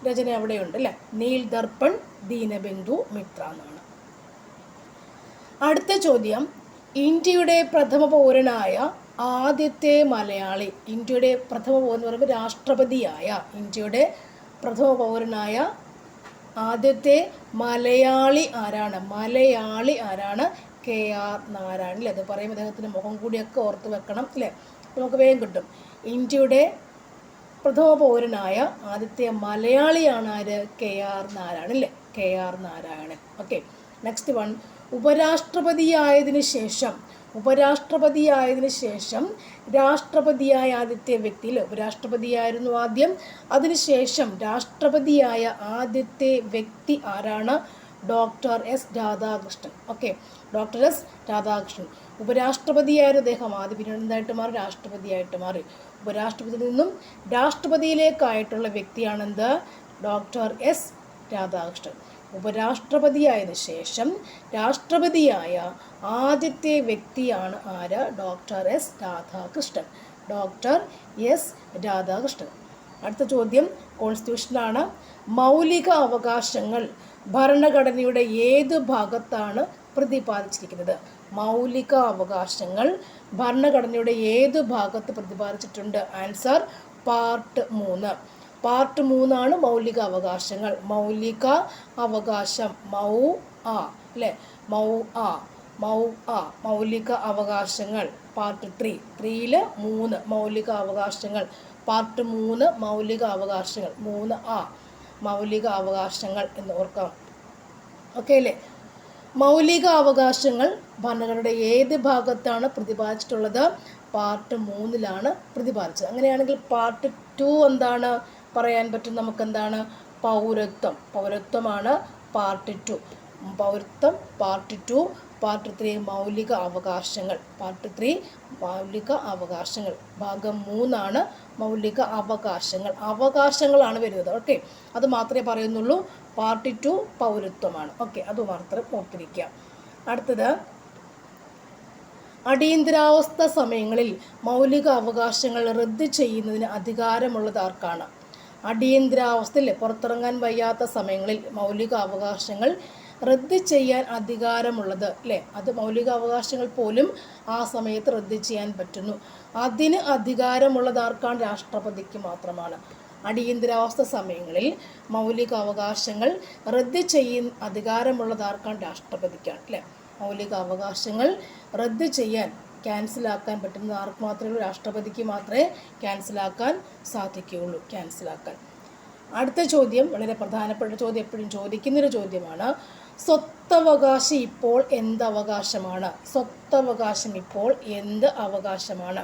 രചന അവിടെയുണ്ട് അല്ലേ. നീൽ ദർപ്പൺ ദീനബന്ധു മിത്ര എന്നാണ്. അടുത്ത ചോദ്യം, ഇന്ത്യയുടെ പ്രഥമ പൗരനായ ആദ്യത്തെ മലയാളി. ഇന്ത്യയുടെ പ്രഥമ പൗരൻ എന്ന് പറയുമ്പോൾ രാഷ്ട്രപതിയായ, ഇന്ത്യയുടെ പ്രഥമ പൗരനായ ആദ്യത്തെ മലയാളി ആരാണ്? മലയാളി ആരാണ്? KR നാരായണൻ അല്ലേ. അത് പറയുമ്പോൾ അദ്ദേഹത്തിൻ്റെ മുഖം കൂടിയൊക്കെ ഓർത്ത് വെക്കണം അല്ലേ. നമുക്ക് വേഗം കിട്ടും. ഇന്ത്യയുടെ പ്രഥമ പൗരനായ ആദ്യത്തെ മലയാളിയാണ് ആര്? KR നാരായണൻ അല്ലേ. KR Narayanan. Okay. Next one, ഉപരാഷ്ട്രപതിയായതിനു ശേഷം രാഷ്ട്രപതിയായ ആദ്യത്തെ വ്യക്തി. ഉപരാഷ്ട്രപതിയായിരുന്നു ആദ്യം, അതിനുശേഷം രാഷ്ട്രപതിയായ ആദ്യത്തെ വ്യക്തി ആരാണ്? Doctor S Radhakrishnan. Okay, doctor S Radhakrishnan. ഉപരാഷ്ട്രപതിയായിരുന്നു അദ്ദേഹം ആദ്യം, പിന്നീട് എന്തായിട്ട് മാറി? രാഷ്ട്രപതിയായിട്ട് മാറി. ഉപരാഷ്ട്രപതിയിൽ നിന്നും രാഷ്ട്രപതിയിലേക്കായിട്ടുള്ള വ്യക്തിയാണെന്ത്? Doctor S Radhakrishnan. ഉപരാഷ്ട്രപതിയായതിനു ശേഷം രാഷ്ട്രപതിയായ ആദ്യത്തെ വ്യക്തിയാണ് ആര്? Doctor S Radhakrishnan. Doctor S Radhakrishnan. അടുത്ത ചോദ്യം കോൺസ്റ്റിറ്റ്യൂഷനാണ്. മൗലിക അവകാശങ്ങൾ ഭരണഘടനയുടെ ഏത് ഭാഗത്താണ് പ്രതിപാദിച്ചിരിക്കുന്നത്? മൗലിക അവകാശങ്ങൾ ഭരണഘടനയുടെ ഏത് ഭാഗത്ത് പ്രതിപാദിച്ചിട്ടുണ്ട്? Answer part 3. പാർട്ട് 3 മൗലിക അവകാശങ്ങൾ. മൗലിക അവകാശം അല്ലേ. മൗലിക അവകാശങ്ങൾ പാർട്ട് 3 മൗലിക അവകാശങ്ങൾ. പാർട്ട് 3 മൗലിക അവകാശങ്ങൾ. 3A മൗലിക അവകാശങ്ങൾ എന്ന് ഓർക്കാം. ഓക്കെ അല്ലേ. മൗലിക അവകാശങ്ങൾ ഭരണഘടനയുടെ ഏത് ഭാഗത്താണ് പ്രതിപാദിച്ചിട്ടുള്ളത്? പാർട്ട് 3 പ്രതിപാദിച്ചത്. അങ്ങനെയാണെങ്കിൽ പാർട്ട് 2 എന്താണ് പറയാൻ പറ്റും നമുക്കെന്താണ്? പൗരത്വമാണ് പാർട്ട് 2. പൗരത്വം പാർട്ട് 2. പാർട്ട് 3 മൗലിക അവകാശങ്ങൾ. പാർട്ട് 3 മൗലിക അവകാശങ്ങൾ. ഭാഗം 3 മൗലിക അവകാശങ്ങളാണ് വരുന്നത്. ഓക്കെ, അത് മാത്രമേ പറയുന്നുള്ളൂ. പാർട്ട് 2 പൗരത്വമാണ്. ഓക്കെ, അത് മാത്രം ഓർത്തിരിക്കുക. അടുത്തത്, അടിയന്തരാവസ്ഥ സമയങ്ങളിൽ മൗലിക അവകാശങ്ങൾ റദ്ദ് ചെയ്യുന്നതിന് അധികാരമുള്ളത് ആർക്കാണ്? അടിയന്തരാവസ്ഥയിൽ പുറത്തിറങ്ങാൻ വയ്യാത്ത സമയങ്ങളിൽ മൗലിക അവകാശങ്ങൾ റദ്ദ് ചെയ്യാൻ അധികാരമുള്ളത് അല്ലേ. അത് മൗലിക അവകാശങ്ങൾ പോലും ആ സമയത്ത് റദ്ദ് ചെയ്യാൻ പറ്റുന്നു. അതിന് അധികാരമുള്ളത് ആർക്കാണ്? രാഷ്ട്രപതിക്ക് മാത്രമാണ്. അടിയന്തരാവസ്ഥ സമയങ്ങളിൽ മൗലിക അവകാശങ്ങൾ റദ്ദ് ചെയ്യാൻ അധികാരമുള്ളത് ആർക്കാണ്? രാഷ്ട്രപതിക്കാണ് അല്ലേ. മൗലിക അവകാശങ്ങൾ റദ്ദ് ചെയ്യാൻ, ക്യാൻസലാക്കാൻ പറ്റുന്നത് ആർക്ക് മാത്രമേ ഉള്ളൂ? രാഷ്ട്രപതിക്ക് മാത്രമേ ക്യാൻസലാക്കാൻ സാധിക്കുകയുള്ളൂ. അടുത്ത ചോദ്യം വളരെ പ്രധാനപ്പെട്ട ചോദ്യം, എപ്പോഴും ചോദിക്കുന്നൊരു ചോദ്യമാണ്. സ്വത്തവകാശം ഇപ്പോൾ എന്ത് അവകാശമാണ്? സ്വത്തവകാശം ഇപ്പോൾ എന്ത് അവകാശമാണ്?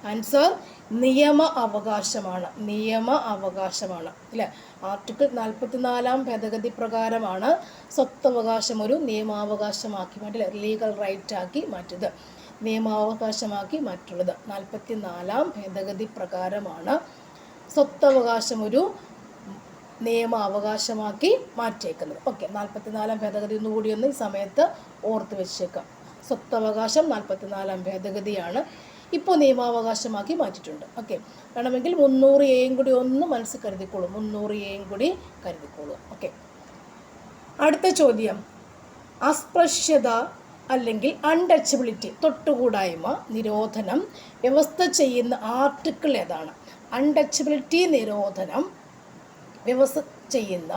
ആൻസർ നിയമ അവകാശമാണ്. അല്ലേ. ആർട്ടിക്കിൾ 44 ഭേദഗതി പ്രകാരമാണ് സ്വത്തവകാശം ഒരു നിയമാവകാശമാക്കി മാറ്റി, ലീഗൽ റൈറ്റ് ആക്കി മാറ്റിയത്. നിയമാവകാശമാക്കി മാറ്റുള്ളത് 44 ഭേദഗതി പ്രകാരമാണ് സ്വത്തവകാശം ഒരു നിയമാവകാശമാക്കി മാറ്റിയേക്കുന്നത്. ഓക്കെ, 44 ഭേദഗതി ഒന്നുകൂടി ഈ സമയത്ത് ഓർത്ത് വെച്ചേക്കാം. സ്വത്തവകാശം 44 ഭേദഗതിയാണ് ഇപ്പോൾ നിയമാവകാശമാക്കി മാറ്റിയിട്ടുണ്ട്. ഓക്കെ, വേണമെങ്കിൽ 300A കൂടി ഒന്ന് മനസ്സിൽ കരുതിക്കോളൂ. 300A കൂടി കരുതിക്കോളൂ. ഓക്കെ. അടുത്ത ചോദ്യം, അസ്പൃശ്യത അല്ലെങ്കിൽ അൺടച്ചബിലിറ്റി, തൊട്ടുകൂടായ്മ നിരോധനം വ്യവസ്ഥ ചെയ്യുന്ന ആർട്ടിക്കിൾ ഏതാണ്? അൺടച്ചബിലിറ്റി നിരോധനം വ്യവസ്ഥ ചെയ്യുന്ന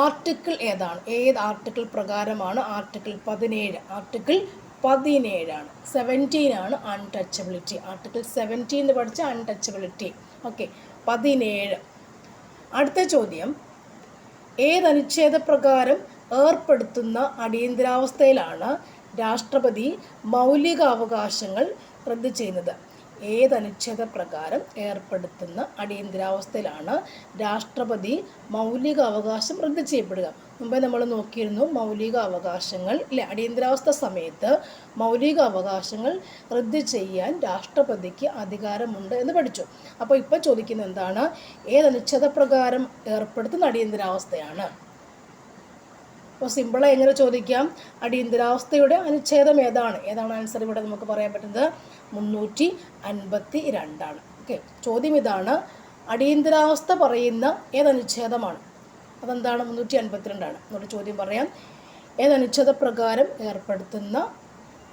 ആർട്ടിക്കിൾ ഏതാണ്? ഏത് ആർട്ടിക്കിൾ പ്രകാരമാണ്? ആർട്ടിക്കിൾ 17. Article 17 17 untouchability. ആർട്ടിക്കിൾ 17 പഠിച്ച അൺടച്ചബിലിറ്റി. ഓക്കെ, 17. അടുത്ത ചോദ്യം, ഏത് അനുച്ഛേദപ്രകാരം ഏർപ്പെടുത്തുന്ന അടിയന്തരാവസ്ഥയിലാണ് രാഷ്ട്രപതി മൗലികാവകാശങ്ങൾ റദ്ദ് ചെയ്യുന്നത്? ഏതനുച്ഛേദ പ്രകാരം ഏർപ്പെടുത്തുന്ന അടിയന്തരാവസ്ഥയിലാണ് രാഷ്ട്രപതി മൗലിക അവകാശം റദ്ദ് ചെയ്യപ്പെടുക? മുമ്പേ നമ്മൾ നോക്കിയിരുന്നു മൗലിക അവകാശങ്ങൾ ഇല്ലേ, അടിയന്തരാവസ്ഥ സമയത്ത് മൗലിക അവകാശങ്ങൾ റദ്ദ് ചെയ്യാൻ രാഷ്ട്രപതിക്ക് അധികാരമുണ്ട് എന്ന് പഠിച്ചു. അപ്പോൾ ഇപ്പോൾ ചോദിക്കുന്നത് എന്താണ്? ഏതനുച്ഛേദ പ്രകാരം ഏർപ്പെടുത്തുന്ന അടിയന്തരാവസ്ഥയാണ്? അപ്പോൾ സിമ്പിളായി എങ്ങനെ ചോദിക്കാം? അടിയന്തരാവസ്ഥയുടെ അനുച്ഛേദം ഏതാണ്? ആൻസർ ഇവിടെ നമുക്ക് പറയാൻ പറ്റുന്നത് 352. ഓക്കെ, ചോദ്യം ഇതാണ്, അടിയന്തരാവസ്ഥ പറയുന്ന ഏതനുച്ഛേദമാണ്? അതെന്താണ്? 352. എന്നോട് ചോദ്യം പറയാം, ഏതനുച്ഛേദ പ്രകാരം ഏർപ്പെടുത്തുന്ന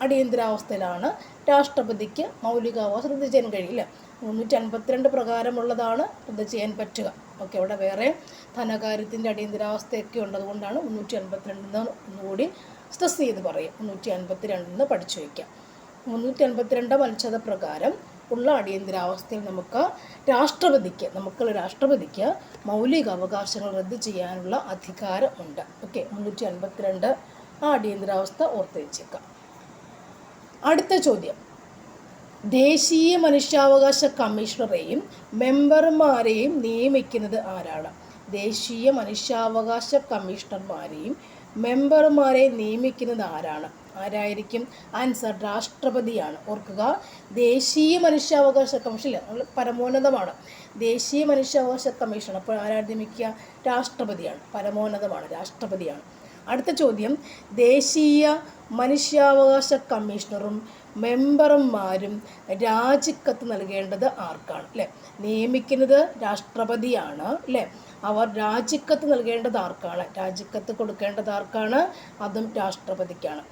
അടിയന്തരാവസ്ഥയിലാണ് രാഷ്ട്രപതിക്ക് മൗലികാവകാശം റദ്ദ് ചെയ്യാൻ കഴിയില്ല? 352 പ്രകാരമുള്ളതാണ് റദ്ദ് ചെയ്യാൻ പറ്റുക. ഓക്കെ, അവിടെ വേറെ ധനകാര്യത്തിൻ്റെ അടിയന്തരാവസ്ഥയൊക്കെ ഉണ്ട്, അതുകൊണ്ടാണ് 352 ഒന്നുകൂടി സ്ട്രെസ് ചെയ്ത് പറയും. 352 പഠിച്ചു വയ്ക്കാം. 352 അനുച്ഛേദ പ്രകാരം ഉള്ള അടിയന്തരാവസ്ഥയിൽ രാഷ്ട്രപതിക്ക് മൗലിക അവകാശങ്ങൾ റദ്ദ് ചെയ്യാനുള്ള അധികാരം ഉണ്ട്. ഓക്കെ, 352 ആ അടിയന്തരാവസ്ഥ ഓർത്ത് വെച്ചേക്കാം. അടുത്ത ചോദ്യം, ദേശീയ മനുഷ്യാവകാശ കമ്മീഷണറെയും മെമ്പർമാരെയും നിയമിക്കുന്നത് ആരാണ്? ദേശീയ മനുഷ്യാവകാശ കമ്മീഷണർമാരെയും മെമ്പർമാരെ നിയമിക്കുന്നത് ആരായിരിക്കും? ആൻസർ രാഷ്ട്രപതിയാണ്. ഓർക്കുക, ദേശീയ മനുഷ്യാവകാശ കമ്മീഷൻ പരമോന്നതമാണ്. ദേശീയ മനുഷ്യാവകാശ കമ്മീഷൻ അപ്പോൾ ആരാണ് നിയമിക്കുക? രാഷ്ട്രപതിയാണ്. പരമോന്നതമാണ്, രാഷ്ട്രപതിയാണ്. അടുത്ത ചോദ്യം, ദേശീയ മനുഷ്യാവകാശ കമ്മീഷണറും മെമ്പർമാരും രാജിക്കത്ത് നൽകേണ്ടത് ആർക്കാണ്? അല്ലേ, നിയമിക്കുന്നത് രാഷ്ട്രപതിയാണ് അല്ലേ, അവർ രാജിക്കത്ത് നൽകേണ്ടത് ആർക്കാണ്? രാജിക്കത്ത് കൊടുക്കേണ്ടത് ആർക്കാണ്? അതും രാഷ്ട്രപതിക്കാണ്.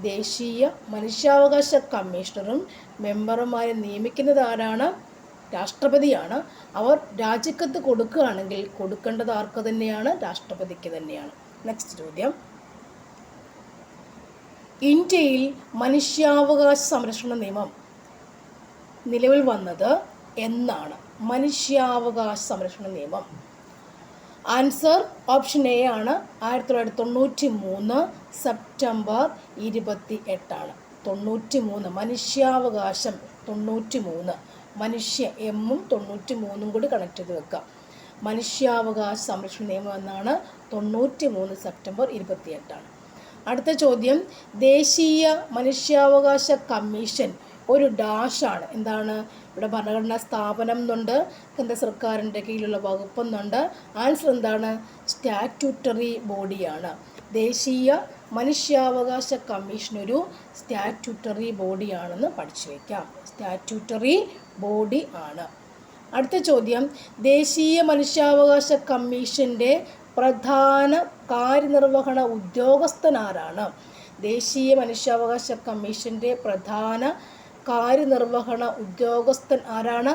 ദേശീയ മനുഷ്യാവകാശ കമ്മീഷണറും മെമ്പർമാരെ നിയമിക്കുന്നത് ആരാണ്? രാഷ്ട്രപതിയാണ്. അവർ രാജിക്കത്ത് കൊടുക്കുകയാണെങ്കിൽ കൊടുക്കേണ്ടത് ആർക്ക് തന്നെയാണ്? രാഷ്ട്രപതിക്ക് തന്നെയാണ്. നെക്സ്റ്റ് ചോദ്യം, ഇന്ത്യയിൽ മനുഷ്യാവകാശ സംരക്ഷണ നിയമം നിലവിൽ വന്നത് എന്നാണ്? മനുഷ്യാവകാശ സംരക്ഷണ നിയമം. ആൻസർ ഓപ്ഷൻ എ ആണ്, 1993 സെപ്റ്റംബർ 28. 93 മനുഷ്യാവകാശം 93 മനുഷ്യ എമ്മും 93 കൂടി കണക്ട് ചെയ്ത് വെക്കാം. മനുഷ്യാവകാശ സംരക്ഷണ നിയമം എന്നാണ് 93 സെപ്റ്റംബർ 28. അടുത്ത ചോദ്യം, ദേശീയ മനുഷ്യാവകാശ കമ്മീഷൻ ഒരു ഡാഷാണ്. എന്താണ്? ഇവിടെ ഭരണഘടനാ സ്ഥാപനം എന്നുണ്ട്, കേന്ദ്ര സർക്കാരിൻ്റെ കീഴിലുള്ള വകുപ്പെന്നുണ്ട്. ആൻസർ എന്താണ്? സ്റ്റാറ്റ്യൂട്ടറി ബോഡിയാണ്. ദേശീയ മനുഷ്യാവകാശ കമ്മീഷൻ ഒരു സ്റ്റാറ്റ്യൂട്ടറി ബോഡിയാണെന്ന് പഠിച്ചു വയ്ക്കാം. സ്റ്റാറ്റ്യൂട്ടറി ബോഡി ആണ്. അടുത്ത ചോദ്യം, ദേശീയ മനുഷ്യാവകാശ കമ്മീഷൻ്റെ പ്രധാന കാര്യനിർവഹണ ഉദ്യോഗസ്ഥൻ ആരാണ്? ദേശീയ മനുഷ്യാവകാശ കമ്മീഷൻ്റെ പ്രധാന കാര്യനിർവഹണ ഉദ്യോഗസ്ഥൻ ആരാണ്?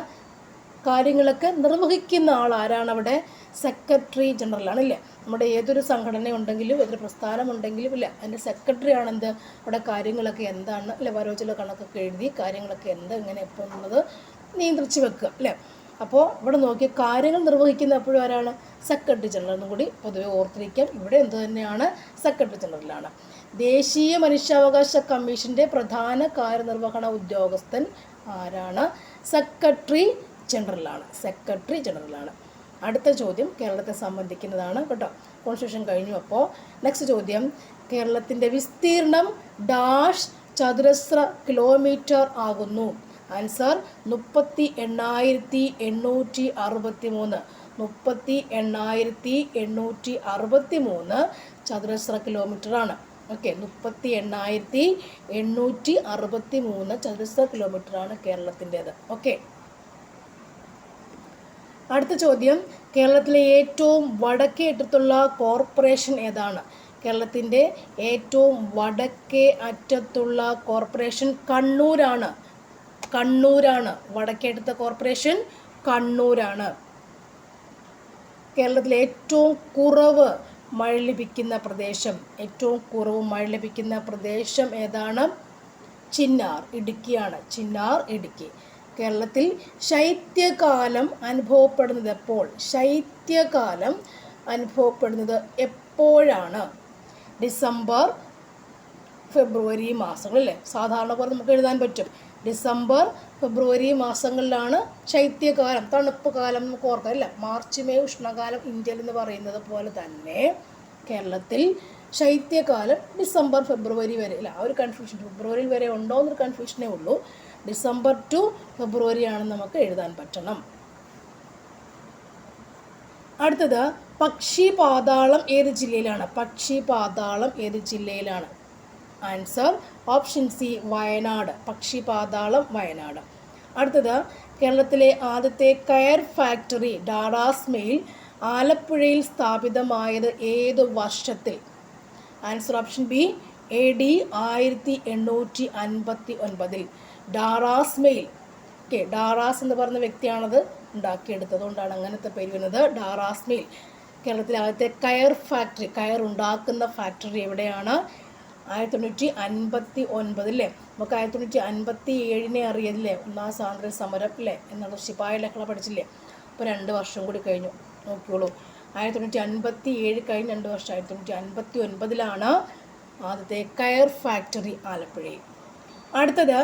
കാര്യങ്ങളൊക്കെ നിർവഹിക്കുന്ന ആൾ ആരാണ്? അവിടെ സെക്രട്ടറി ജനറലാണ് ഇല്ലേ. നമ്മുടെ ഏതൊരു സംഘടന ഉണ്ടെങ്കിലും ഏതൊരു പ്രസ്ഥാനം ഉണ്ടെങ്കിലും ഇല്ല, അതിൻ്റെ സെക്രട്ടറി ആണെന്ത് അവിടെ കാര്യങ്ങളൊക്കെ എന്താണ് അല്ലെ, വരോചില കണക്കൊക്കെ എഴുതി കാര്യങ്ങളൊക്കെ എന്ത് എങ്ങനെ എപ്പോൾ എന്നുള്ളത് നിയന്ത്രിച്ച് വെക്കുക അല്ലേ. അപ്പോൾ ഇവിടെ നോക്കി കാര്യങ്ങൾ നിർവഹിക്കുന്ന എപ്പോഴും ആരാണ്? സെക്രട്ടറി ജനറൽ എന്നും കൂടി പൊതുവെ ഓർത്തിരിക്കാം. ഇവിടെ എന്ത് തന്നെയാണ്? സെക്രട്ടറി ജനറലാണ്. ദേശീയ മനുഷ്യാവകാശ കമ്മീഷൻ്റെ പ്രധാന കാര്യനിർവഹണ ഉദ്യോഗസ്ഥൻ ആരാണ്? സെക്രട്ടറി ജനറലാണ്. സെക്രട്ടറി ജനറലാണ്. അടുത്ത ചോദ്യം കേരളത്തെ സംബന്ധിക്കുന്നതാണ് കേട്ടോ. കോൺസ്റ്റിറ്റ്യൂഷൻ കഴിഞ്ഞു. അപ്പോൾ നെക്സ്റ്റ് ചോദ്യം, കേരളത്തിൻ്റെ വിസ്തീർണം ഡാഷ് ചതുരശ്ര കിലോമീറ്റർ ആകുന്നു? ആൻസർ 38,863. 38,863 ചതുരശ്ര കിലോമീറ്ററാണ്. ഓക്കെ, 38,863 ചതുരശ്ര കിലോമീറ്ററാണ് കേരളത്തിൻ്റേത്. ഓക്കെ, അടുത്ത ചോദ്യം, കേരളത്തിലെ ഏറ്റവും വടക്കേ അറ്റത്തുള്ള കോർപ്പറേഷൻ ഏതാണ്? കേരളത്തിൻ്റെ ഏറ്റവും വടക്കേ അറ്റത്തുള്ള കോർപ്പറേഷൻ കണ്ണൂരാണ്. കണ്ണൂരാണ്. വടക്കേ അറ്റത്തെ കോർപ്പറേഷൻ കണ്ണൂരാണ്. കേരളത്തിലെ ഏറ്റവും കുറവ് മഴ ലഭിക്കുന്ന പ്രദേശം, ഏറ്റവും കുറവ് മഴ ലഭിക്കുന്ന പ്രദേശം ഏതാണ്? ചിന്നാർ, ഇടുക്കിയാണ്. ചിന്നാർ, ഇടുക്കി. കേരളത്തിൽ ശൈത്യകാലം അനുഭവപ്പെടുന്നത് എപ്പോൾ? ശൈത്യകാലം അനുഭവപ്പെടുന്നത് എപ്പോഴാണ്? ഡിസംബർ ഫെബ്രുവരി മാസങ്ങളല്ലേ സാധാരണ പോലെ നമുക്ക് എഴുതാൻ പറ്റും. ഡിസംബർ ഫെബ്രുവരി മാസങ്ങളിലാണ് ശൈത്യകാലം, തണുപ്പ് കാലം നമുക്ക് ഓർക്കാം അല്ല. മാർച്ച് മെയ് ഉഷ്ണകാലം ഇന്ത്യയിൽ എന്ന് പറയുന്നത് പോലെ തന്നെ കേരളത്തിൽ ശൈത്യകാലം ഡിസംബർ ഫെബ്രുവരി വരെ അല്ല. ആ ഒരു കൺഫ്യൂഷൻ ഫെബ്രുവരി വരെ ഉണ്ടോ എന്നൊരു കൺഫ്യൂഷനേ ഉള്ളൂ. ഡിസംബർ ടു ഫെബ്രുവരി ആണെന്ന് നമുക്ക് എഴുതാൻ പറ്റണം. അടുത്തത് പക്ഷി പാതാളം ഏത് ജില്ലയിലാണ്? പക്ഷി പാതാളം ഏത് ജില്ലയിലാണ്? Answer option C Wayanad. പക്ഷി പാതാളം വയനാട്. അടുത്തത് കേരളത്തിലെ ആദ്യത്തെ കയർ ഫാക്ടറി ഡാറാസ്മെയിൽ ആലപ്പുഴയിൽ സ്ഥാപിതമായത് ഏത് വർഷത്തിൽ? Answer option B AD 1859. ഡാറാസ്മെയിൽ. ഓക്കെ, ഡാറാസ് എന്ന് പറയുന്ന വ്യക്തിയാണത് ഉണ്ടാക്കിയെടുത്തത് കൊണ്ടാണ് അങ്ങനത്തെ പേര് വരുന്നത്. ഡാറാസ്മെയിൽ കേരളത്തിലെ ആദ്യത്തെ കയർ ഫാക്ടറി, കയർ ഉണ്ടാക്കുന്ന ഫാക്ടറി എവിടെയാണ്? 1859 അല്ലേ. നമുക്ക് 1857 അറിയില്ലേ, ഒന്നാം സ്വാതന്ത്ര്യ സമരം അല്ലേ എന്നുള്ള ശിപായി ലഹള പഠിച്ചില്ലേ. അപ്പോൾ 2 വർഷം കൂടി കഴിഞ്ഞു, നോക്കിയോളൂ. 1857 കഴിഞ്ഞ് 2 വർഷം. 1859 ആദ്യത്തെ കയർ ഫാക്ടറി ആലപ്പുഴയിൽ. അടുത്തത്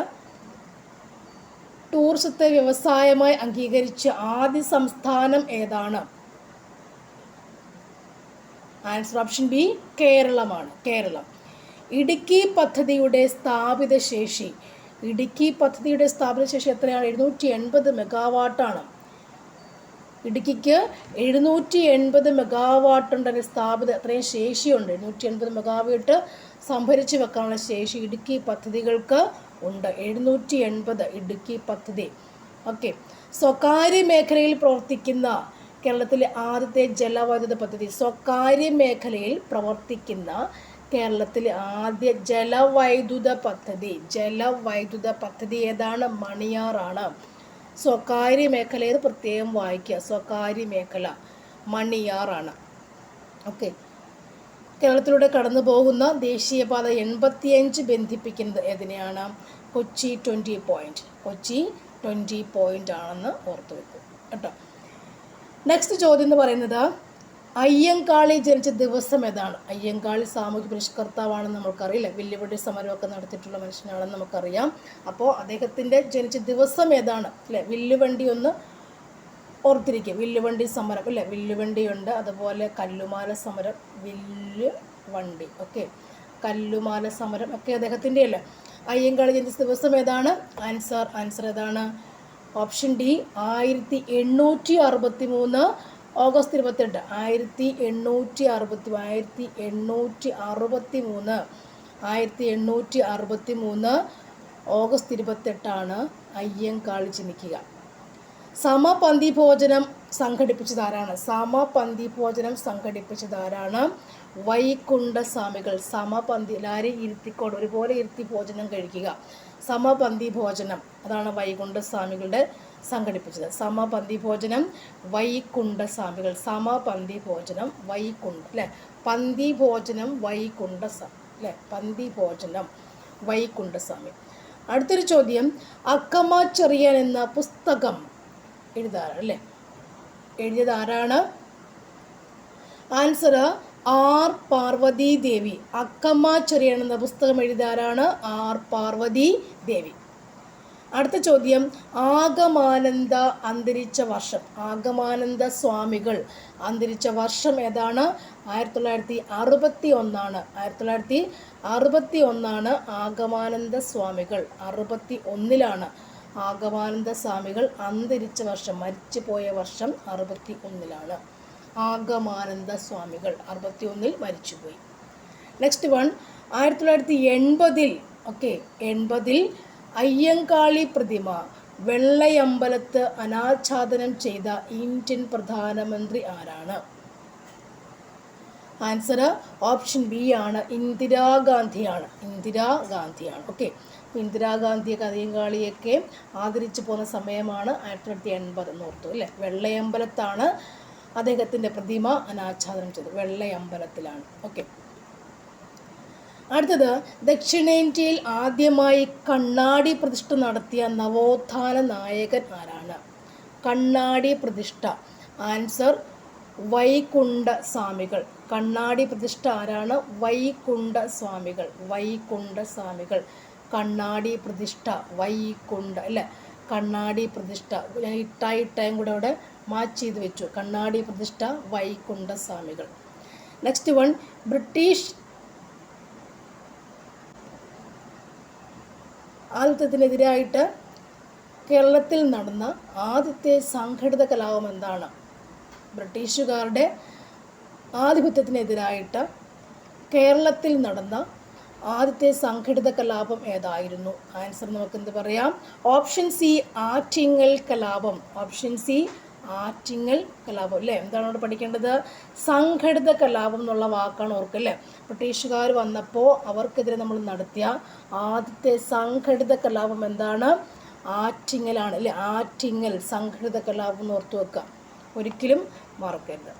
ടൂറിസത്തെ വ്യവസായമായി അംഗീകരിച്ച ആദ്യ സംസ്ഥാനം ഏതാണ്? ആൻസർ ഓപ്ഷൻ ബി കേരളമാണ്. കേരളം. ഇടുക്കി പദ്ധതിയുടെ സ്ഥാപിത ശേഷി. ഇടുക്കി പദ്ധതിയുടെ സ്ഥാപിത ശേഷി എത്രയാണ്? 780 മെഗാവാട്ടാണ്. ഇടുക്കിക്ക് 780 മെഗാവാട്ടുണ്ട് സ്ഥാപിത, അത്രയും ശേഷിയുണ്ട്. 780 മെഗാവാട്ട് സംഭരിച്ച് വെക്കാനുള്ള ശേഷി ഇടുക്കി പദ്ധതികൾക്ക് ഉണ്ട്. 780 ഇടുക്കി പദ്ധതി. ഓക്കെ. സ്വകാര്യ മേഖലയിൽ പ്രവർത്തിക്കുന്ന കേരളത്തിലെ ആദ്യത്തെ ജലവൈദ്യുത പദ്ധതി. സ്വകാര്യ മേഖലയിൽ പ്രവർത്തിക്കുന്ന കേരളത്തിലെ ആദ്യ ജലവൈദ്യുത പദ്ധതി ഏതാണ്? മണിയാറാണ്. സ്വകാര്യ മേഖലയിൽ പ്രത്യേകം വായിക്കുക. സ്വകാര്യ മേഖല മണിയാറാണ്. ഓക്കെ. കേരളത്തിലൂടെ കടന്നു പോകുന്ന ദേശീയപാത 85 ബന്ധിപ്പിക്കുന്നത് ഏതിനെയാണ്? കൊച്ചി 20 പോയിന്റ്. കൊച്ചി 20 പോയിന്റ് ആണെന്ന് ഓർത്തു വെക്കും കേട്ടോ. നെക്സ്റ്റ് ചോദ്യം എന്ന് പറയുന്നത് അയ്യങ്കാളി ജനിച്ച ദിവസം ഏതാണ്? അയ്യങ്കാളി സാമൂഹ്യ പരിഷ്കർത്താവാണെന്ന് നമുക്കറിയില്ല. വില്ലുവണ്ടി സമരമൊക്കെ നടത്തിയിട്ടുള്ള മനുഷ്യനാണെന്ന് നമുക്കറിയാം. അപ്പോൾ അദ്ദേഹത്തിൻ്റെ ജനിച്ച ദിവസം ഏതാണ് അല്ലേ? വില്ലുവണ്ടി ഒന്ന് ഓർത്തിരിക്കുക. വില്ലുവണ്ടി സമരം അല്ലേ, വില്ലുവണ്ടിയുണ്ട്. അതുപോലെ കല്ലുമാല സമരം, വില്ലുവണ്ടി. ഓക്കെ, കല്ലുമാല സമരം ഒക്കെ അദ്ദേഹത്തിൻ്റെ അല്ലേ. അയ്യങ്കാളി ജനിച്ച ദിവസം ഏതാണ്? ആൻസർ ഏതാണ്? Option D 1863 August 28. 1863 ഓഗസ്റ്റ് 28 അയ്യങ്കാളി ജനിക്കുക. സമപന്തി ഭോജനം സംഘടിപ്പിച്ചതാരാണ്? വൈകുണ്ഠസ്വാമികൾ. സമപന്തി, എല്ലാവരെയും ഇരുത്തിക്കോട് ഒരുപോലെ ഇരുത്തി ഭോജനം കഴിക്കുക. സമപന്തി ഭോജനം അതാണ് വൈകുണ്ഠസ്വാമികളുടെ സംഘടിപ്പിച്ചത്. സമപന്തി ഭോജനം വൈകുണ്ഠസ്വാമികൾ. സമപന്തി ഭോജനം വൈകുണ്ഠ അല്ലേ. പന്തി ഭോജനം അല്ലേ. പന്തി ഭോജനം വൈകുണ്ഠസ്വാമി. അടുത്തൊരു ചോദ്യം, അക്കമ്മ ചെറിയാൻ എന്ന പുസ്തകം എഴുതിയത് ആരാണ്? ആൻസർ ആർ പാർവതി ദേവി. അക്കമ്മ ചെറിയാൻ എന്ന പുസ്തകം എഴുതിയതാരാണ്? ആർ പാർവതി ദേവി. അടുത്ത ചോദ്യം, ആഗമാനന്ദ അന്തരിച്ച വർഷം. ആഗമാനന്ദ സ്വാമികൾ അന്തരിച്ച വർഷം ഏതാണ്? 1961. 1961 ആഗമാനന്ദ സ്വാമികൾ. 61 ആഗമാനന്ദ സ്വാമികൾ അന്തരിച്ച വർഷം, മരിച്ചുപോയ വർഷം 61. ആഗമാനന്ദ സ്വാമികൾ 61 മരിച്ചുപോയി. നെക്സ്റ്റ് വൺ, 1980 ഓക്കെ 80 അയ്യങ്കാളി പ്രതിമ വെള്ളയമ്പലത്ത് അനാച്ഛാദനം ചെയ്ത ഇന്ത്യൻ പ്രധാനമന്ത്രി ആരാണ്? ആൻസർ ഓപ്ഷൻ ബി ആണ്, ഇന്ദിരാഗാന്ധിയാണ്. ഓക്കെ, ഇന്ദിരാഗാന്ധിയൊക്കെ അയ്യങ്കാളിയൊക്കെ ആദരിച്ചു പോകുന്ന സമയമാണ് 1980 എന്ന് ഓർത്തു അല്ലേ. വെള്ളയമ്പലത്താണ് അദ്ദേഹത്തിൻ്റെ പ്രതിമ അനാച്ഛാദനം ചെയ്തത്, വെള്ളയമ്പലത്തിലാണ്. ഓക്കെ. അടുത്തത്, ദക്ഷിണേന്ത്യയിൽ ആദ്യമായി കണ്ണാടി പ്രതിഷ്ഠ നടത്തിയ നവോത്ഥാന നായകൻ ആരാണ്? കണ്ണാടി പ്രതിഷ്ഠ. ആൻസർ വൈകുണ്ഠസ്വാമികൾ. കണ്ണാടി പ്രതിഷ്ഠ ആരാണ്? വൈകുണ്ഠസ്വാമികൾ. വൈകുണ്ഠസ്വാമികൾ. കണ്ണാടി പ്രതിഷ്ഠ വൈകുണ്ഠ അല്ലേ, കണ്ണാടി പ്രതിഷ്ഠ. ഞാൻ ഇട്ടായും കൂടെ അവിടെ മാച്ച് ചെയ്ത് വെച്ചു. കണ്ണാടി പ്രതിഷ്ഠ വൈകുണ്ഠസ്വാമികൾ. നെക്സ്റ്റ് വൺ, ബ്രിട്ടീഷ് ആധിപത്യത്തിനെതിരായിട്ട് കേരളത്തിൽ നടന്ന ആദ്യത്തെ സംഘടിത കലാപം എന്താണ്? ബ്രിട്ടീഷുകാരുടെ ആധിപത്യത്തിനെതിരായിട്ട് കേരളത്തിൽ നടന്ന ആദ്യത്തെ സംഘടിത കലാപം ഏതായിരുന്നു? ആൻസർ നമുക്ക് എന്ത് പറയാം? ഓപ്ഷൻ സി, ആറ്റിങ്ങൽ കലാപം. ഓപ്ഷൻ സി, ആറ്റിങ്ങൽ കലാപം അല്ലേ. എന്താണ് അവിടെ പഠിക്കേണ്ടത്? സംഘടിത കലാപം എന്നുള്ള വാക്കാണ് ഓർക്കല്ലേ. ബ്രിട്ടീഷുകാർ വന്നപ്പോൾ അവർക്കെതിരെ നമ്മൾ നടത്തിയ ആദ്യത്തെ സംഘടിത കലാപം എന്താണ്? ആറ്റിങ്ങലാണ് അല്ലേ. ആറ്റിങ്ങൽ സംഘടിത കലാപം എന്ന് ഓർത്തു വെക്കുക, ഒരിക്കലും മറക്കരുത്.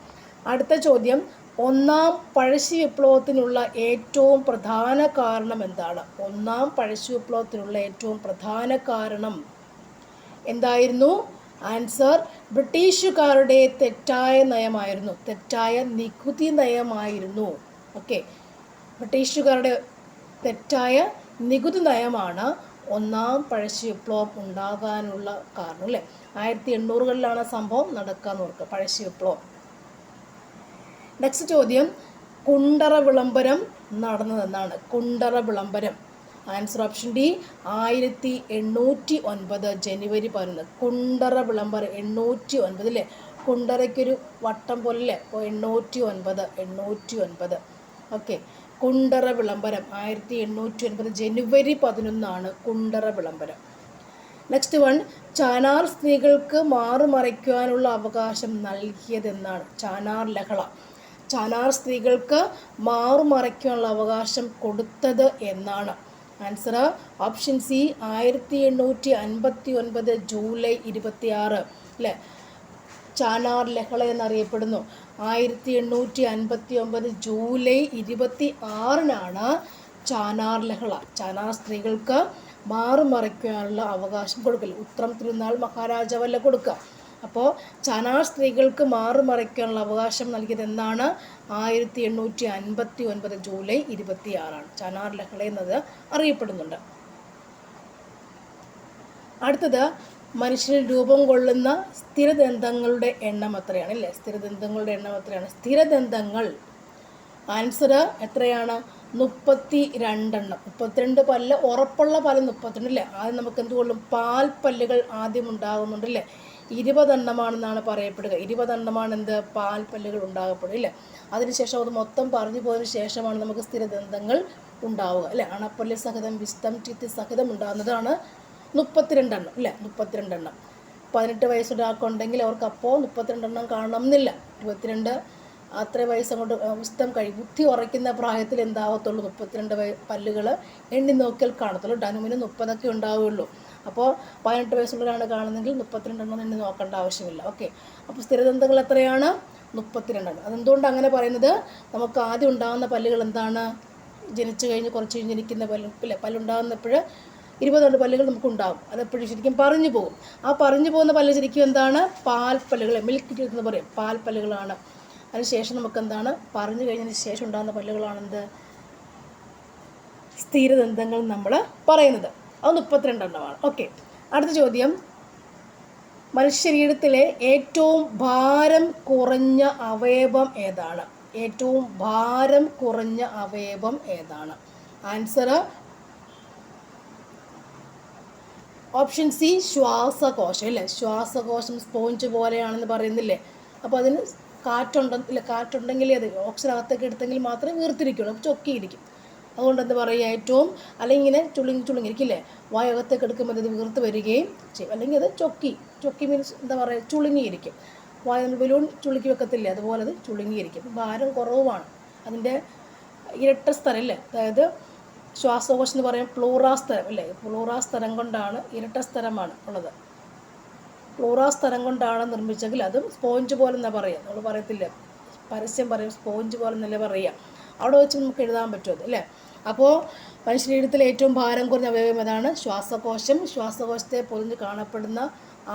അടുത്ത ചോദ്യം, ഒന്നാം പഴശ്ശി വിപ്ലവത്തിനുള്ള ഏറ്റവും പ്രധാന കാരണം എന്താണ്? ഒന്നാം പഴശ്ശി വിപ്ലവത്തിനുള്ള ഏറ്റവും പ്രധാന കാരണം എന്തായിരുന്നു? ആൻസർ, ബ്രിട്ടീഷുകാരുടെ തെറ്റായ നയമായിരുന്നു. തെറ്റായ നികുതി നയമായിരുന്നു. ഓക്കെ, ബ്രിട്ടീഷുകാരുടെ തെറ്റായ നികുതി നയമാണ് ഒന്നാം പഴശ്ശി വിപ്ലവം ഉണ്ടാകാനുള്ള കാരണം അല്ലേ. 1800-കളിലാണ് സംഭവം നടക്കാന്ന് ഓർക്കുക, പഴശ്ശി വിപ്ലവം. നെക്സ്റ്റ് ചോദ്യം, കുണ്ടറ വിളംബരം നടന്നതെന്നാണ്? കുണ്ടറ വിളംബരം. ആൻസർ ഓപ്ഷൻ ഡി, 1809 ജനുവരി 11. കുണ്ടറ വിളംബരം 809 അല്ലേ. കുണ്ടറയ്ക്കൊരു വട്ടം പോലെ അല്ലേ, അപ്പോൾ 809. ഓക്കെ, കുണ്ടറ വിളംബരം 1809 ജനുവരി 11 കുണ്ടറ വിളംബരം. നെക്സ്റ്റ് വൺ, ചാനാർ സ്ത്രീകൾക്ക് മാറുമറയ്ക്കുവാനുള്ള അവകാശം നൽകിയതെന്നാണ്? ചാനാർ ലഹള. ചാനാർ സ്ത്രീകൾക്ക് മാറുമറയ്ക്കുവാനുള്ള അവകാശം കൊടുത്തത് എന്നാണ്? ആൻസർ ഓപ്ഷൻ സി, 1859 ജൂലൈ 26 അല്ലേ. ചാനാർ ലഹള എന്നറിയപ്പെടുന്നു. 1859 ജൂലൈ 26 ചാനാർ ലഹള. ചാനാർ സ്ത്രീകൾക്ക് മാറുമറയ്ക്കാനുള്ള അവകാശം കൊടുക്കൽ. ഉത്രം തിരുനാൾ മഹാരാജാവല്ല കൊടുക്കുക. അപ്പോൾ ചാനാർ സ്ത്രീകൾക്ക് മാറുമറയ്ക്കാനുള്ള അവകാശം നൽകിയത് എന്നാണ്? 1859 ജൂലൈ 26 ചാനാർ ലഹള എന്നത് അറിയപ്പെടുന്നുണ്ട്. അടുത്തത്, മനുഷ്യന് രൂപം കൊള്ളുന്ന സ്ഥിരദന്തങ്ങളുടെ എണ്ണം എത്രയാണ് അല്ലേ. സ്ഥിരദന്തങ്ങളുടെ എണ്ണം എത്രയാണ്? സ്ഥിരദന്തങ്ങൾ ആൻസർ എത്രയാണ്? 32 32 പല്ല്, ഉറപ്പുള്ള പല്ല് 32 അല്ലേ. ആദ്യം നമുക്ക് എന്തുകൊള്ളും? പാൽപ്പല്ലുകൾ ആദ്യം ഉണ്ടാകുന്നുണ്ട് അല്ലേ. 20 എണ്ണമാണെന്നാണ് പറയപ്പെടുക. 20 എണ്ണമാണ് എന്ത്? പാൽപ്പല്ലുകൾ ഉണ്ടാകപ്പെടുക അല്ലേ. അതിനുശേഷം അത് മൊത്തം പറഞ്ഞു പോയതിനു ശേഷമാണ് നമുക്ക് സ്ഥിരദന്തങ്ങൾ ഉണ്ടാവുക അല്ലേ. അണപ്പല്ല് സഹിതം വിസ്തം ടീത്ത് സഹിതം ഉണ്ടാകുന്നതാണ് 32 എണ്ണം അല്ലേ. 32 എണ്ണം. 18 വയസ്സൊരാൾക്കുണ്ടെങ്കിൽ അവർക്ക് അപ്പോൾ 32 എണ്ണം കാണണം എന്നില്ല. 22 അത്ര വയസ്സങ്ങോട്ട് വിസ്തം ബുദ്ധി ഉറയ്ക്കുന്ന പ്രായത്തിൽ എന്താകത്തുള്ളൂ? 32 പല്ലുകൾ എണ്ണി നോക്കിയാൽ കാണത്തുള്ളൂ. ഡനുമിന് 30 ഉണ്ടാവുകയുള്ളൂ. അപ്പോൾ 18 വയസ്സുള്ളവരാണ് കാണുന്നതെങ്കിൽ 32 എണ്ണം എണ്ണി നോക്കേണ്ട ആവശ്യമില്ല. ഓക്കെ, അപ്പോൾ സ്ഥിരദന്തങ്ങൾ എത്രയാണ്? 32 എണ്ണം. അതെന്തുകൊണ്ട് അങ്ങനെ പറയുന്നത്? നമുക്ക് ആദ്യം ഉണ്ടാകുന്ന പല്ലുകൾ എന്താണ്? ജനിച്ചു കഴിഞ്ഞ് കുറച്ച് കഴിഞ്ഞ് ജനിക്കുന്ന പല്ലുണ്ടാകുന്നപ്പോൾ 22 പല്ലുകൾ നമുക്കുണ്ടാകും. അതെപ്പോഴും ശരിക്കും പറഞ്ഞു പോകും. ആ പറഞ്ഞു പോകുന്ന പല്ല് ശരിക്കും എന്താണ്? പാൽപ്പല്ലുകൾ, മിൽക്ക് ടീത്ത് എന്ന് പറയും, പാൽപ്പല്ലുകളാണ്. അതിനുശേഷം നമുക്ക് എന്താണ്? പറഞ്ഞു കഴിഞ്ഞതിന് ശേഷം ഉണ്ടാകുന്ന പല്ലുകളാണെന്ത്? സ്ഥിരദന്തങ്ങൾ നമ്മൾ പറയുന്നത്. അത് 32 എണ്ണമാണ്. ഓക്കെ, അടുത്ത ചോദ്യം, മനുഷ്യശരീരത്തിലെ ഏറ്റവും ഭാരം കുറഞ്ഞ അവയവം ഏതാണ്? ഏറ്റവും ഭാരം കുറഞ്ഞ അവയവം ഏതാണ്? ആൻസർ ഓപ്ഷൻ സി, ശ്വാസകോശം അല്ലേ. ശ്വാസകോശം സ്പോഞ്ച് പോലെയാണെന്ന് പറയുന്നില്ലേ. അപ്പോൾ അതിന് കാറ്റുണ്ടെങ്കിൽ അത് ഓക്സിജൻ അകത്തേക്ക് എടുത്തെങ്കിൽ മാത്രമേ വീർത്തിരിക്കുള്ളൂ, ചൊക്കിയിരിക്കും. അതുകൊണ്ട് എന്താ പറയുക? ഏറ്റവും അല്ലെങ്കിൽ ഇങ്ങനെ ചുളുങ്ങിയിരിക്കില്ലേ, വായകത്തേക്ക് എടുക്കുമ്പോൾ അത് വീർത്ത് വരികയും ചെയ്യും. അല്ലെങ്കിൽ അത് ചൊക്കി മീൻസ് എന്താ പറയുക? ചുളുങ്ങിയിരിക്കും. വായ നമ്മൾ ബലൂൺ ചുളുക്കി വെക്കത്തില്ലേ, അതുപോലെ അത് ചുളുങ്ങിയിരിക്കും. ഭാരം കുറവുമാണ്. അതിൻ്റെ ഇരട്ട സ്ഥലം അല്ലേ. അതായത് ശ്വാസകോശം എന്ന് പറയുമ്പോൾ പ്ലൂറാസ്തരം അല്ലേ. പ്ലൂറാസ്തരം കൊണ്ടാണ്, ഇരട്ട സ്ഥലമാണ് ഉള്ളത്. പ്ലൂറാസ്തരം കൊണ്ടാണ് നിർമ്മിച്ചെങ്കിൽ അതും സ്പോഞ്ച് പോലെ എന്നാ പറയുക. നമ്മൾ പറയത്തില്ല, പരസ്യം പറയും സ്പോഞ്ച് പോലെ എന്നല്ലേ പറയുക. അവിടെ വെച്ച് നമുക്ക് എഴുതാൻ പറ്റുമത് അല്ലേ. അപ്പോൾ മനുഷ്യശരീരത്തിലെ ഏറ്റവും ഭാരം കുറഞ്ഞ അവയവം ഏതാണ്? ശ്വാസകോശം. ശ്വാസകോശത്തെ പൊതിഞ്ഞ് കാണപ്പെടുന്ന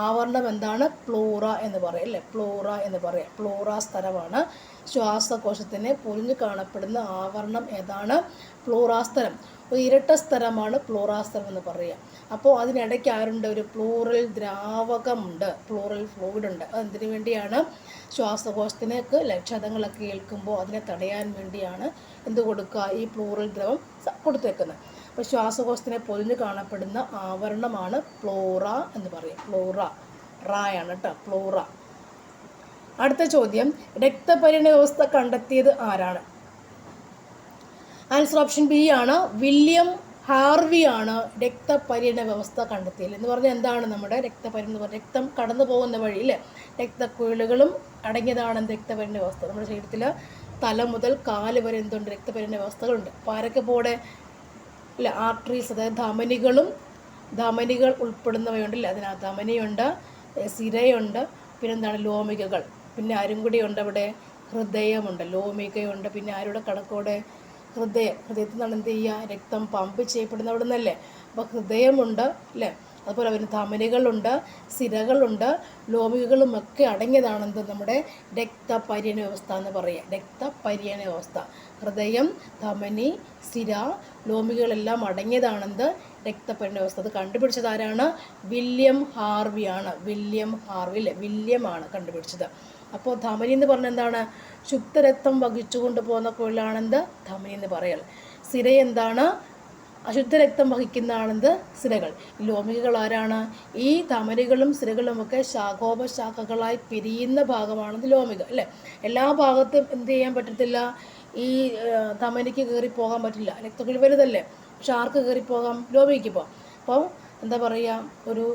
ആവരണം എന്താണ്? പ്ലൂറ എന്ന് പറയും അല്ലേ, പ്ലൂറ എന്ന് പറയാം. പ്ലൂറ സ്ഥലമാണ്. ശ്വാസകോശത്തിന് പൊതിഞ്ഞു കാണപ്പെടുന്ന ആവരണം ഏതാണ്? പ്ലൂറാസ്തരം. ഒരു ഇരട്ട സ്ഥലമാണ് പ്ലൂറാസ്തരം എന്ന് പറയുക. അപ്പോൾ അതിനിടയ്ക്ക് ആരുണ്ട്? ഒരു പ്ലൂറൽ ദ്രാവകമുണ്ട്, പ്ലൂറൽ ഫ്ലൂയിഡ് ഉണ്ട്. അതെന്തിനു വേണ്ടിയാണ്? ശ്വാസകോശത്തിനേക്ക് ലക്ഷണങ്ങളൊക്കെ ഏൽക്കുമ്പോൾ അതിനെ തടയാൻ വേണ്ടിയാണ് എന്ത് കൊടുക്കുക? ഈ പ്ലൂറൽ ദ്രവം കൊടുത്തേക്കുന്നത്. അപ്പോൾ ശ്വാസകോശത്തിനെ പൊതിഞ്ഞ് കാണപ്പെടുന്ന ആവരണമാണ് പ്ലൂറ എന്ന് പറയും. പ്ലൂറ, റായാണ് കേട്ടോ, പ്ലൂറ. അടുത്ത ചോദ്യം, രക്തപര്യന വ്യവസ്ഥ കണ്ടെത്തിയത് ആരാണ്? ആൻസർ ഓപ്ഷൻ ബി ആണ്. വില്യം ഹാർവി ആണ് രക്തപര്യന വ്യവസ്ഥ കണ്ടെത്തിയത്. എന്ന് പറഞ്ഞാൽ എന്താണ്? നമ്മുടെ രക്തപര്യന എന്ന് പറഞ്ഞാൽ രക്തം കടന്നു പോകുന്ന വഴി അല്ലേ, രക്തക്കുഴലുകളും അടങ്ങിയതാണ് രക്തപര്യന വ്യവസ്ഥ. നമ്മുടെ ശരീരത്തിൽ തല മുതൽ കാല് വരെ എന്തുണ്ട്? രക്തപര്യന വ്യവസ്ഥകളുണ്ട്. അപ്പോൾ ആരൊക്കെ പോടെ ഇല്ല, ആർട്ടറീസ്, അതായത് ധമനികൾ ഉൾപ്പെടുന്നവയുണ്ട് അല്ലേ, അതിനകത്ത് ധമനിയുണ്ട്, സിരയുണ്ട്, പിന്നെന്താണ്? ലോമികകൾ. പിന്നെ ആരും കൂടി ഉണ്ട് അവിടെ? ഹൃദയമുണ്ട്, ലോമികയുണ്ട്. പിന്നെ ആരുടെ കണക്കോടെ? ഹൃദയത്തിൽ നിന്നാണ് എന്ത് ചെയ്യുക? രക്തം പമ്പ് ചെയ്യപ്പെടുന്ന അവിടെ നിന്നല്ലേ. അപ്പോൾ ഹൃദയമുണ്ട് അല്ലേ, അതുപോലെ അതിന് ധമനികളുണ്ട്, സിരകളുണ്ട്, ലോമികകളുമൊക്കെ അടങ്ങിയതാണെന്ത്? നമ്മുടെ രക്തപര്യന വ്യവസ്ഥ എന്ന് പറയുക. രക്തപര്യന വ്യവസ്ഥ. ഹൃദയം, ധമനി, സിര, ലോമികളെല്ലാം അടങ്ങിയതാണെന്ത്? രക്തപര്യന വ്യവസ്ഥ. അത് കണ്ടുപിടിച്ചത് ആരാണ്? വില്യം ഹാർവി ആണ്. വില്യം ഹാർവി അല്ലേ, വില്യം ആണ് കണ്ടുപിടിച്ചത്. അപ്പോൾ ധമനി എന്ന് പറഞ്ഞാൽ എന്താണ്? ശുദ്ധരക്തം വഹിച്ചുകൊണ്ട് പോകുന്ന കുഴലാണെന്ത്? ധമനി എന്ന് പറയൽ. സിര എന്താണ്? അശുദ്ധരക്തം വഹിക്കുന്നതാണെന്ത്? സിരകൾ. ലോമികകൾ ആരാണ്? ഈ ധമനികളും സിരകളുമൊക്കെ ശാഖോപശാഖകളായി പിരിയുന്ന ഭാഗമാണെന്ന് ലോമിക അല്ലേ. എല്ലാ ഭാഗത്തും എന്ത് ചെയ്യാൻ പറ്റത്തില്ല? ഈ ധമനിക്ക് കയറി പോകാൻ പറ്റില്ല, രക്തക്കുഴൽ വലുതല്ലേ. പക്ഷെ ആർക്ക് കയറിപ്പോകാം? ലോമികയ്ക്ക് പോകാം. അപ്പോൾ എന്താ പറയുക, ഒരു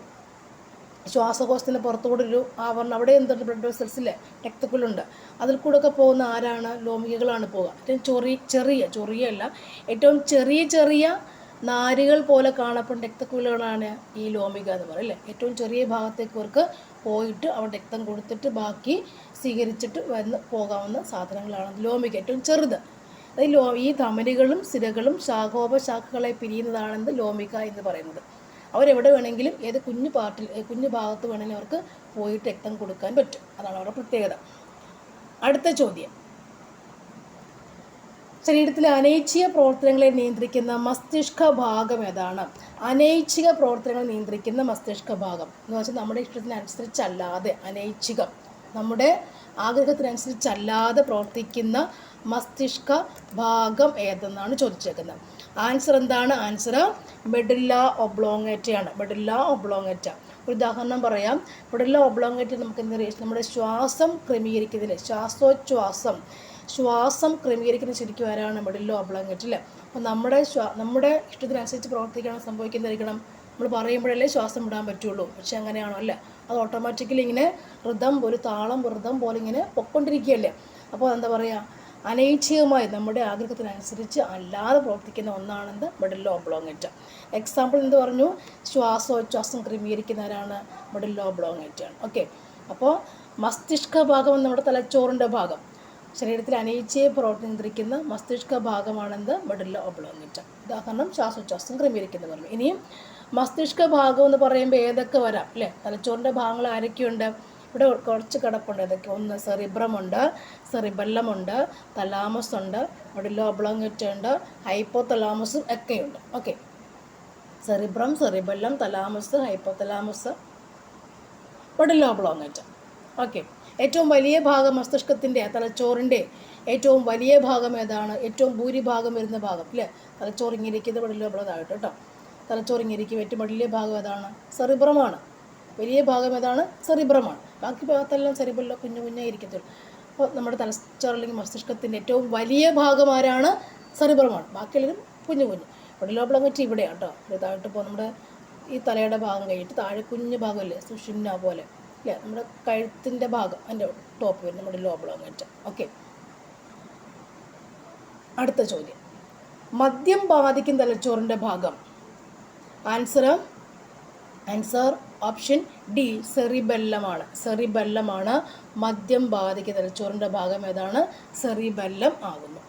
ശ്വാസകോശത്തിന് പുറത്തുകൂടെ ഒരു ആവരണം, അവിടെ എന്തുണ്ട്? ബ്ലഡ് വെസൽസിലെ രക്തക്കുഴലുണ്ട്. അതിൽ കൂടെ ഒക്കെ പോകുന്ന ആരാണ്? ലോമികകളാണ് പോകുക. ഏറ്റവും ചെറിയല്ല, ഏറ്റവും ചെറിയ നാരുകൾ പോലെ കാണപ്പെടുന്ന രക്തക്കുഴലുകളാണ് ഈ ലോമിക എന്ന് പറയും അല്ലേ. ഏറ്റവും ചെറിയ ഭാഗത്തേക്ക് അവർക്ക് പോയിട്ട് അവിടെ രക്തം കൊടുത്തിട്ട് ബാക്കി സ്വീകരിച്ചിട്ട് വന്ന് പോകാവുന്ന സാധനങ്ങളാണ് ലോമിക, ഏറ്റവും ചെറുത്. അതായത് ഈ ധമനികളും സിരകളും ശാഖോപശാഖകളെ പിരിയുന്നതാണെന്ന് ലോമിക എന്ന് പറയുന്നത്. അവരെവിടെ വേണമെങ്കിലും ഏത് കുഞ്ഞു ഭാഗത്ത് വേണമെങ്കിലും അവർക്ക് പോയിട്ട് രക്തം കൊടുക്കാൻ പറ്റും. അതാണ് അവരുടെ പ്രത്യേകത. അടുത്ത ചോദ്യം, ശരീരത്തിലെ അനൈച്ഛിക പ്രവർത്തനങ്ങളെ നിയന്ത്രിക്കുന്ന മസ്തിഷ്ക ഭാഗം ഏതാണ്? അനൈച്ഛിക പ്രവർത്തനങ്ങൾ നിയന്ത്രിക്കുന്ന മസ്തിഷ്ക ഭാഗം എന്ന് വെച്ചാൽ നമ്മുടെ ഇഷ്ടത്തിനനുസരിച്ചല്ലാതെ, അനൈച്ഛികം, നമ്മുടെ ആഗ്രഹത്തിനനുസരിച്ചല്ലാതെ പ്രവർത്തിക്കുന്ന മസ്തിഷ്ക ഭാഗം ഏതെന്നാണ് ചോദിച്ചേക്കുന്നത്. ആൻസർ എന്താണ്? ആൻസർ മെഡുല്ല ഒബ്ലോങ്ങേറ്റ ആണ്. മെഡുല്ല ഒബ്ലോങ്ങേറ്റ. ഒരു ഉദാഹരണം പറയാം. മെഡുല്ല ഒബ്ലോങ്ങേറ്റ നമുക്ക് എന്താ പറയുക? നമ്മുടെ ശ്വാസം ക്രമീകരിക്കുന്നതിൽ, ശ്വാസം ക്രമീകരിക്കുന്ന ശരിക്കും ആരാണ്? മെഡുല്ല ഒബ്ലോങ്ങേറ്റ അല്ലേ. അപ്പോൾ നമ്മുടെ ഇഷ്ടത്തിനനുസരിച്ച് പ്രവർത്തിക്കണം സംഭവിക്കുന്നതായിരിക്കണം. നമ്മൾ പറയുമ്പോഴല്ലേ ശ്വാസം വിടാൻ പറ്റുള്ളൂ. പക്ഷെ അങ്ങനെയാണോ? അല്ല, അത് ഓട്ടോമാറ്റിക്കലി ഇങ്ങനെ ഒരു താളം പോലെ ഇങ്ങനെ പൊയ്ക്കൊണ്ടിരിക്കുകയല്ലേ. അപ്പോൾ എന്താ പറയുക, അനൈച്ഛികമായി നമ്മുടെ ആഗ്രഹത്തിനനുസരിച്ച് അല്ലാതെ പ്രവർത്തിക്കുന്ന ഒന്നാണെന്ത്? മെഡുല്ല ഒബ്ലോങ്ങേറ്റ. എക്സാമ്പിൾ എന്ത് പറഞ്ഞു? ശ്വാസോച്ഛ്വാസം ക്രമീകരിക്കുന്നവരാണ് മെഡുല്ല ഒബ്ലോങ്ങേറ്റ ആണ്. ഓക്കെ, അപ്പോൾ മസ്തിഷ്ക ഭാഗം നമ്മുടെ തലച്ചോറിൻ്റെ ഭാഗം, ശരീരത്തിൽ അനൈച്ഛിക പ്രവർത്തനം നിയന്ത്രിക്കുന്ന മസ്തിഷ്ക ഭാഗമാണെന്ത്? മെഡുല്ല ഒബ്ലോങ്ങേറ്റ. ഉദാഹരണം ശ്വാസോച്ഛ്വാസം ക്രമീകരിക്കുന്ന പറഞ്ഞു. ഇനിയും മസ്തിഷ്ക ഭാഗം എന്ന് പറയുമ്പോൾ ഏതൊക്കെ വരാം അല്ലേ? തലച്ചോറിൻ്റെ ഭാഗങ്ങൾ ആരൊക്കെയുണ്ട്? ഇവിടെ കുറച്ച് കിടപ്പുണ്ട്. ഏതൊക്കെ? ഒന്ന് സെറിബ്രമുണ്ട്, സെറിബെല്ലമുണ്ട്, തലാമസ് ഉണ്ട്, മെഡുല്ല ഒബ്ലോങ്ങേറ്റ ഉണ്ട്, ഹൈപ്പോതലാമസും ഒക്കെയുണ്ട്. Okay, cerebrum, cerebellum, thalamus, hypothalamus, medulla ഒബ്ലോങ്ങേറ്റ. Okay, ഏറ്റവും വലിയ ഭാഗം മസ്തിഷ്കത്തിൻ്റെ, തലച്ചോറിൻ്റെ ഏറ്റവും വലിയ ഭാഗം ഏതാണ്? ഏറ്റവും ഭൂരിഭാഗം വരുന്ന ഭാഗം അല്ലേ? തലച്ചോറിങ്ങിരിക്കുന്നത് മെഡുല്ല ഒബ്ലോങ്ങേറ്റ കേട്ടോ. തലച്ചോറിങ്ങിരിക്കും ഏറ്റവും വലിയ ഭാഗം ഏതാണ്? സെറിബ്രമാണ്. വലിയ ഭാഗം ഏതാണ്? സെറിബ്രമാണ്. ബാക്കി ഭാഗത്തെല്ലാം സെറിബ്രല്ല കുഞ്ഞു ഇരിക്കത്തുള്ളൂ. അപ്പോൾ നമ്മുടെ തലച്ചോറ് അല്ലെങ്കിൽ മസ്തിഷ്കത്തിൻ്റെ ഏറ്റവും വലിയ ഭാഗം ആരാണ്? സെറിബ്രമാണ്. ബാക്കിയെല്ലാം കുഞ്ഞു. മെഡുല്ല ഒബ്ലോങ്ങേറ്റ ഇവിടെയാണ് കേട്ടോ. ഇതായിട്ട് ഇപ്പോൾ നമ്മുടെ ഈ തലയുടെ ഭാഗം കഴിഞ്ഞിട്ട് താഴെ കുഞ്ഞു ഭാഗമല്ലേ, സുഷിന്ന പോലെ അല്ലേ, നമ്മുടെ കഴുത്തിൻ്റെ ഭാഗം, അതിൻ്റെ ടോപ്പ് വരുന്നത് മെഡുല്ല ഒബ്ലോങ്ങേറ്റ. ഓക്കെ, അടുത്ത ചോദ്യം, മദ്യം ബാധിക്കും തലച്ചോറിൻ്റെ ഭാഗം. ആൻസർ ഓപ്ഷൻ ഡി, സെറിബെല്ലമാണ്. സെറിബെല്ലമാണ് മദ്യം ബാധിക്കുന്ന തലച്ചോറിൻ്റെ ഭാഗം ഏതാണ്? സെറിബെല്ലം ആകുന്നു.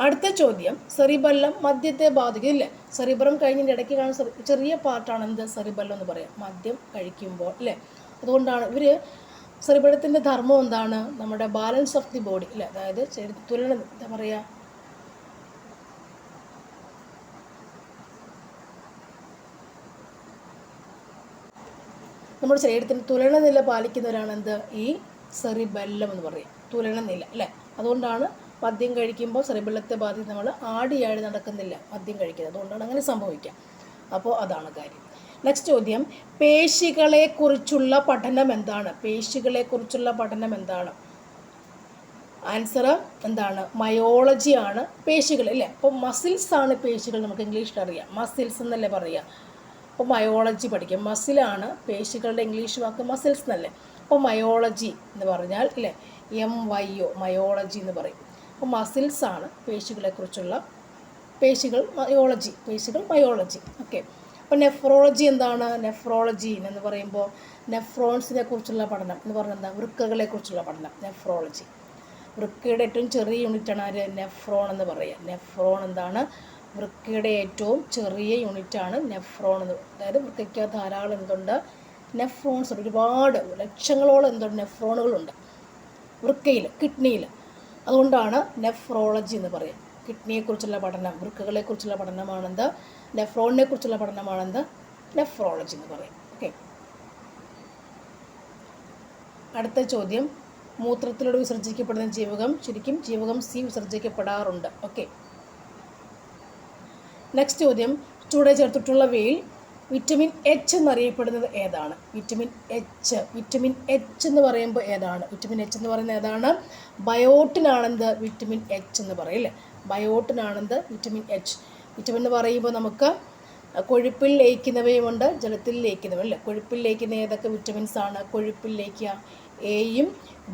അടുത്ത ചോദ്യം, സെറിബെല്ലം മദ്യത്തെ ബാധിക്കില്ലേ? സെറിബ്രം കഴിഞ്ഞതിൻ്റെ ഇടയ്ക്ക് കാണുന്ന ചെറിയ പാർട്ടാണ് എന്ത്? സെറിബെല്ലം എന്ന് പറയാം. മദ്യം കഴിക്കുമ്പോൾ അല്ലേ, അതുകൊണ്ടാണ് സെറിബെല്ലത്തിൻ്റെ ധർമ്മം എന്താണ്? നമ്മുടെ ബാലൻസ് ഓഫ് ദി ബോഡി അല്ലേ, അതായത് തുലനം, എന്താ പറയുക, നമ്മുടെ ശരീരത്തിന് തുലനനില പാലിക്കുന്നവരാണ് എന്ത്? ഈ സെറിബെല്ലം എന്ന് പറയും, തുലനനില അല്ലേ. അതുകൊണ്ടാണ് മദ്യം കഴിക്കുമ്പോൾ സെറിബെല്ലത്തെ ബാധിച്ച് നമ്മൾ ആടിയാടി നടക്കുന്നില്ല മദ്യം കഴിക്കുന്നത്, അതുകൊണ്ടാണ് അങ്ങനെ സംഭവിക്കുക. അപ്പോൾ അതാണ് കാര്യം. നെക്സ്റ്റ് ചോദ്യം, പേശികളെക്കുറിച്ചുള്ള പഠനം എന്താണ്? പേശികളെക്കുറിച്ചുള്ള പഠനം എന്താണ്? ആൻസർ എന്താണ്? മയോളജിയാണ് പേശികൾ അല്ലേ. അപ്പോൾ മസിൽസ് ആണ് പേശികൾ, നമുക്ക് ഇംഗ്ലീഷിൽ അറിയാം, മസിൽസ് എന്നല്ലേ പറയുക. അപ്പോൾ മയോളജി പഠിക്കും. മസിലാണ് പേശികളുടെ ഇംഗ്ലീഷ് വാക്ക് മസിൽസ് എന്നല്ലേ. അപ്പോൾ മയോളജി എന്ന് പറഞ്ഞാൽ അല്ലേ, MYO, മയോളജി എന്ന് പറയും. അപ്പോൾ മസിൽസാണ് പേശികളെക്കുറിച്ചുള്ള, പേശികൾ മയോളജി. ഓക്കെ. അപ്പോൾ നെഫ്രോളജി എന്താണ്? നെഫ്രോളജി എന്ന് പറയുമ്പോൾ നെഫ്രോൺസിനെ കുറിച്ചുള്ള പഠനം എന്ന് പറഞ്ഞാൽ എന്താ? വൃക്കകളെക്കുറിച്ചുള്ള പഠനം, നെഫ്രോളജി. വൃക്കയുടെ ഏറ്റവും ചെറിയ യൂണിറ്റാണ് ആര്? നെഫ്രോൺ എന്ന് പറയുക. നെഫ്രോൺ എന്താണ്? വൃക്കയുടെ ഏറ്റവും ചെറിയ യൂണിറ്റാണ് നെഫ്രോൺ എന്ന്. അതായത് വൃക്കയ്ക്ക് ധാരാളം എന്തുണ്ട്? നെഫ്രോൺസ്, ഒരുപാട് ലക്ഷങ്ങളോളം എന്തുണ്ട്? നെഫ്രോണുകളുണ്ട് വൃക്കയിൽ, കിഡ്നിയിൽ. അതുകൊണ്ടാണ് നെഫ്രോളജി എന്ന് പറയുക. കിഡ്നിയെക്കുറിച്ചുള്ള പഠനം, വൃക്കകളെക്കുറിച്ചുള്ള പഠനമാണെന്ത്? നെഫ്രോണിനെ കുറിച്ചുള്ള പഠനമാണെന്ത്? നെഫ്രോളജി എന്ന് പറയും. ഓക്കെ. അടുത്ത ചോദ്യം, മൂത്രത്തിലൂടെ വിസർജിക്കപ്പെടുന്ന ജീവകം, ശരിക്കും ജീവകം C വിസർജിക്കപ്പെടാറുണ്ട്. ഓക്കെ. നെക്സ്റ്റ് ചോദ്യം, ചൂടെ ചേർത്തിട്ടുള്ളവയിൽ വിറ്റമിൻ H എന്നറിയപ്പെടുന്നത് ഏതാണ്? വിറ്റമിൻ H എന്ന് പറയുമ്പോൾ ഏതാണ്? വിറ്റമിൻ H എന്ന് പറയുന്നത് ഏതാണ്? ബയോട്ടിനാണെന്ത്? വിറ്റമിൻ H എന്ന് പറയും അല്ലേ. ബയോട്ടിനാണെന്ത്? Vitamin H. വിറ്റമിൻ എന്ന് പറയുമ്പോൾ നമുക്ക് കൊഴുപ്പിൽ ലയിക്കുന്നവയുമുണ്ട്, ജലത്തിൽ ലയിക്കുന്നവയും അല്ലേ. കൊഴുപ്പിൽ ലയിക്കുന്ന ഏതൊക്കെ വിറ്റമിൻസ് ആണ്? കൊഴുപ്പിൽ ലയിക്കുക Aയും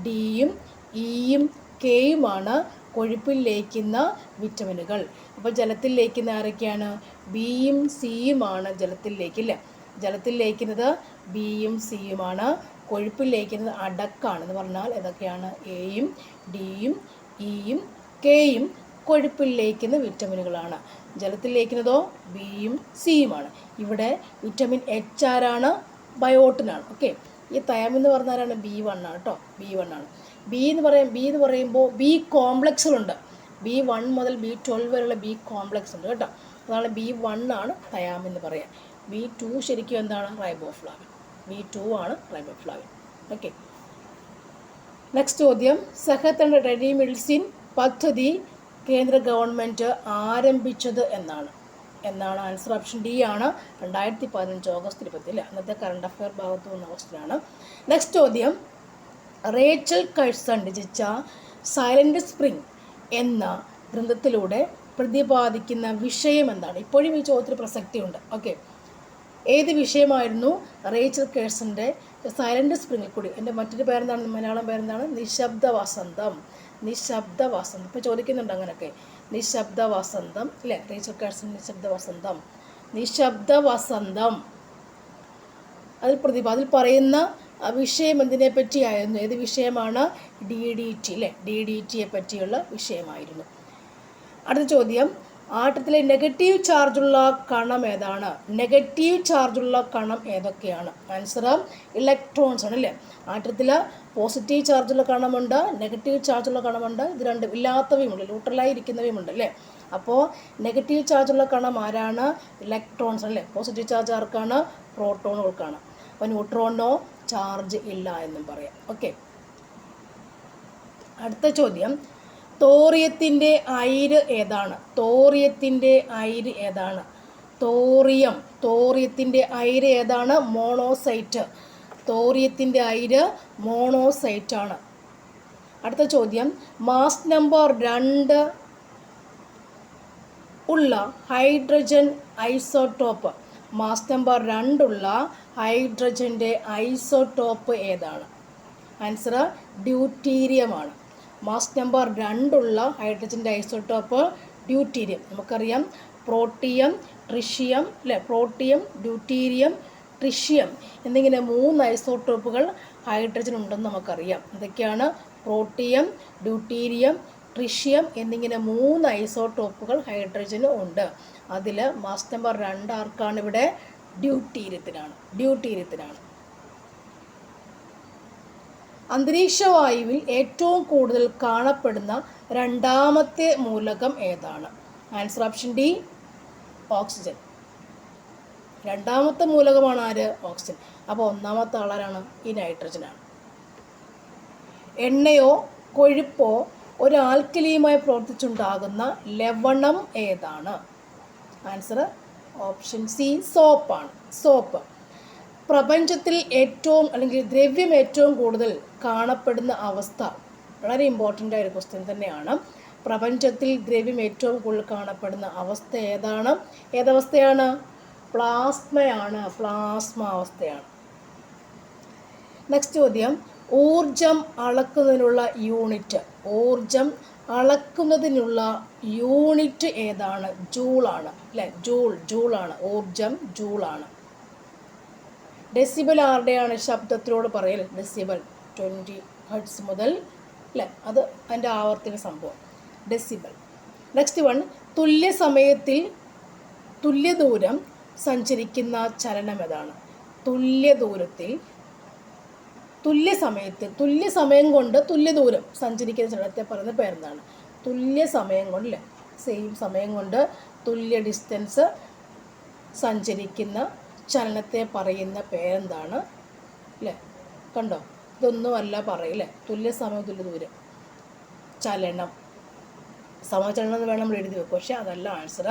Dയും Eയും Kയുമാണ് കൊഴുപ്പിൽ ലയിക്കുന്ന വിറ്റമിനുകൾ. അപ്പോൾ ജലത്തിൽ ലയിക്കുന്ന ആരൊക്കെയാണ്? Bയും Cയുമാണ് ജലത്തിൽ ലയിക്കില്ല. ജലത്തിൽ ലയിക്കുന്നത് Bയും Cയുമാണ്. കൊഴുപ്പിൽ ലയിക്കുന്നത് അടക്കാണെന്ന് പറഞ്ഞാൽ ഏതൊക്കെയാണ്? Aയും Dയും Eയും Kയും കൊഴുപ്പിൽ ലയിക്കുന്ന വിറ്റമിനുകളാണ്. ജലത്തിൽ ലയിക്കുന്നതോ Bയും Cയുമാണ്. ഇവിടെ വിറ്റമിൻ H ആരാണ്? ബയോട്ടിനാണ്. ഓക്കെ. ഈ തയാമിൻ എന്ന് പറഞ്ഞാലാണ് B1 ആണ് കേട്ടോ, B1 ആണ്. ബി എന്ന് പറയുമ്പോൾ B കോംപ്ലക്സുകളുണ്ട്. B1 മുതൽ B12 വരെയുള്ള B കോംപ്ലക്സ് ഉണ്ട് കേട്ടോ. അതാണ് B1 ആണ് തയാമിൻ എന്ന് പറയുക. B2 ശരിക്കും എന്താണ്? റൈബോഫ്ലാവിൻ. B2 ആണ് റൈബോഫ്ലാവിൻ. ഓക്കെ. നെക്സ്റ്റ് ചോദ്യം, സെഹത്ത് ആൻഡ് ടെലി മെഡിസിൻ പദ്ധതി കേന്ദ്ര ഗവൺമെൻറ് ആരംഭിച്ചത് എന്നാണ്? ആൻസർ ഓപ്ഷൻ D ആണ്. 2015 ഓഗസ്റ്റ് 20. അന്നത്തെ കറണ്ട് അഫെയർ ഭാഗത്ത് വന്ന ക്വസ്റ്റ്യനാണ്. നെക്സ്റ്റ് ചോദ്യം, റേച്ചൽ കഴ്സൺ രചിച്ച സൈലന്റ് സ്പ്രിംഗ് എന്ന ഗ്രന്ഥത്തിലൂടെ പ്രതിപാദിക്കുന്ന വിഷയം എന്താണ്? ഇപ്പോഴും ഈ ചോദ്യത്തിന് പ്രസക്തിയുണ്ട്. ഓക്കെ. ഏത് വിഷയമായിരുന്നു റേച്ചൽ കഴ്സൻ്റെ സൈലന്റ് സ്പ്രിംഗിൽ കൂടി? എൻ്റെ മറ്റൊരു പേരെന്താണ്? മലയാളം പേരെന്താണ്? നിശബ്ദ വസന്തം. ഇപ്പോൾ ചോദിക്കുന്നുണ്ട് അങ്ങനെയൊക്കെ. നിശബ്ദ വസന്തം അല്ലേ, റേച്ചൽ കഴ്സൺ നിശബ്ദ വസന്തം. അതിൽ പറയുന്ന വിഷയം എന്തിനെ പറ്റിയായിരുന്നു? ഏത് വിഷയമാണ്? DDT അല്ലേ, DDTയെ പറ്റിയുള്ള വിഷയമായിരുന്നു. അടുത്ത ചോദ്യം, ആറ്റത്തിലെ നെഗറ്റീവ് ചാർജുള്ള കണം ഏതാണ്? നെഗറ്റീവ് ചാർജുള്ള കണം ഏതൊക്കെയാണ്? ആൻസർ ഇലക്ട്രോൺസ് ആണ് അല്ലേ. ആറ്റത്തിൽ പോസിറ്റീവ് ചാർജുള്ള കണമുണ്ട്, നെഗറ്റീവ് ചാർജുള്ള കണമുണ്ട്. ഇത് രണ്ടും ഇല്ലാത്തവയുമുണ്ട്, ന്യൂട്രലായി ഇരിക്കുന്നവയുമുണ്ട് അല്ലേ. അപ്പോൾ നെഗറ്റീവ് ചാർജുള്ള കണം ആരാണ്? ഇലക്ട്രോൺസ് അല്ലേ. പോസിറ്റീവ് ചാർജ് ആർക്കാണ്? പ്രോട്ടോണുകൾക്കാണ്. അപ്പോൾ ന്യൂട്രോണോ ചാർജ് ഇല്ല എന്നും പറയാം. ഓക്കെ. അടുത്ത ചോദ്യം, തോറിയത്തിൻ്റെ അയിര് ഏതാണ്? തോറിയത്തിൻ്റെ അയിര് ഏതാണ്? മോണോസൈറ്റ്. തോറിയത്തിൻ്റെ അയിര് മോണോസൈറ്റ് ആണ്. അടുത്ത ചോദ്യം, മാസ് നമ്പർ 2 ഉള്ള ഹൈഡ്രജൻ ഐസോട്ടോപ്പ്. മാസ് നമ്പർ 2 ഉള്ള ഹൈഡ്രജൻ്റെ ഐസോട്ടോപ്പ് ഏതാണ്? ആൻസർ ഡ്യൂട്ടീരിയമാണ്. മാസ് നമ്പർ 2 ഉള്ള ഹൈഡ്രജൻ്റെ ഐസോട്ടോപ്പ് ഡ്യൂട്ടീരിയം. നമുക്കറിയാം പ്രോട്ടിയം, ട്രിഷ്യം അല്ലേ. പ്രോട്ടിയം, ഡ്യൂട്ടീരിയം, ട്രിഷ്യം എന്നിങ്ങനെ 3 ഐസോട്ടോപ്പുകൾ ഹൈഡ്രജൻ ഉണ്ടെന്ന് നമുക്കറിയാം. എന്തൊക്കെയാണ്? പ്രോട്ടിയം, ഡ്യൂട്ടീരിയം, ട്രിഷ്യം എന്നിങ്ങനെ 3 ഐസോട്ടോപ്പുകൾ ഹൈഡ്രജന് ഉണ്ട്. അതിൽ മാസ് നമ്പർ 2 ആർക്കാണ്? ഇവിടെ ഡ്യൂട്ടീരിയത്തിനാണ്. അന്തരീക്ഷവായുവിൽ ഏറ്റവും കൂടുതൽ കാണപ്പെടുന്ന രണ്ടാമത്തെ മൂലകം ഏതാണ്? Answer option D oxygen. രണ്ടാമത്തെ മൂലകമാണ് ആര്? ഓക്സിജൻ. അപ്പോൾ ഒന്നാമത്തെ ആളാരാണ്? ഈ നൈട്രജനാണ്. എണ്ണയോ കൊഴുപ്പോ ഒരു ആൽക്കലിയുമായി പ്രവർത്തിച്ചുണ്ടാകുന്ന ലവണം ഏതാണ്? ആൻസർ ഓപ്ഷൻ സി സോപ്പാണ്. സോപ്പ്. പ്രപഞ്ചത്തിൽ ഏറ്റവും അല്ലെങ്കിൽ ദ്രവ്യം ഏറ്റവും കൂടുതൽ കാണപ്പെടുന്ന അവസ്ഥ വളരെ ഇമ്പോർട്ടൻ്റ് ആയ ഒരു ക്വസ്റ്റ്യൻ തന്നെയാണ്. പ്രപഞ്ചത്തിൽ ദ്രവ്യം ഏറ്റവും കൂടുതൽ കാണപ്പെടുന്ന അവസ്ഥ ഏതാണ്? ഏതവസ്ഥയാണ്? പ്ലാസ്മയാണ്. പ്ലാസ്മ അവസ്ഥയാണ്. നെക്സ്റ്റ് ചോദ്യം, ഊർജം അളക്കുന്നതിനുള്ള യൂണിറ്റ്. ഊർജം അളക്കുന്നതിനുള്ള യൂണിറ്റ് ഏതാണ്? ജൂളാണ് അല്ലേ? ജൂളാണ്. ഊർജം ജൂളാണ്. ഡെസിബൽ ആരുടെയാണ്? ശബ്ദത്തിനോട് പറയൽ. ഡെസിബൽ 20 ഹെർട്സ് മുതൽ അല്ലേ? അത് അതിൻ്റെ ആവർത്തന സംഭവം ഡെസിബൽ. നെക്സ്റ്റ് വൺ, തുല്യ സമയത്തിൽ തുല്യ ദൂരം സഞ്ചരിക്കുന്ന ചലനം ഏതാണ്? തുല്യ ദൂരത്തിൽ തുല്യ സമയം കൊണ്ട് തുല്യ ദൂരം സഞ്ചരിക്കുന്ന ചലനത്തെ പറയുന്ന പേരെന്താണ്? തുല്യ സമയം കൊണ്ട് അല്ലേ? സെയിം സമയം കൊണ്ട് തുല്യ ഡിസ്റ്റൻസ് സഞ്ചരിക്കുന്ന ചലനത്തെ പറയുന്ന പേരെന്താണ്? അല്ലേ? കണ്ടോ? ഇതൊന്നുമല്ല പറയില്ലേ? തുല്യ സമയം തുല്യ ദൂരം ചലനം. സമചലനം എന്ന് വേണം നമ്മൾ എഴുതി വെക്കും. പക്ഷേ അതല്ല ആൻസർ.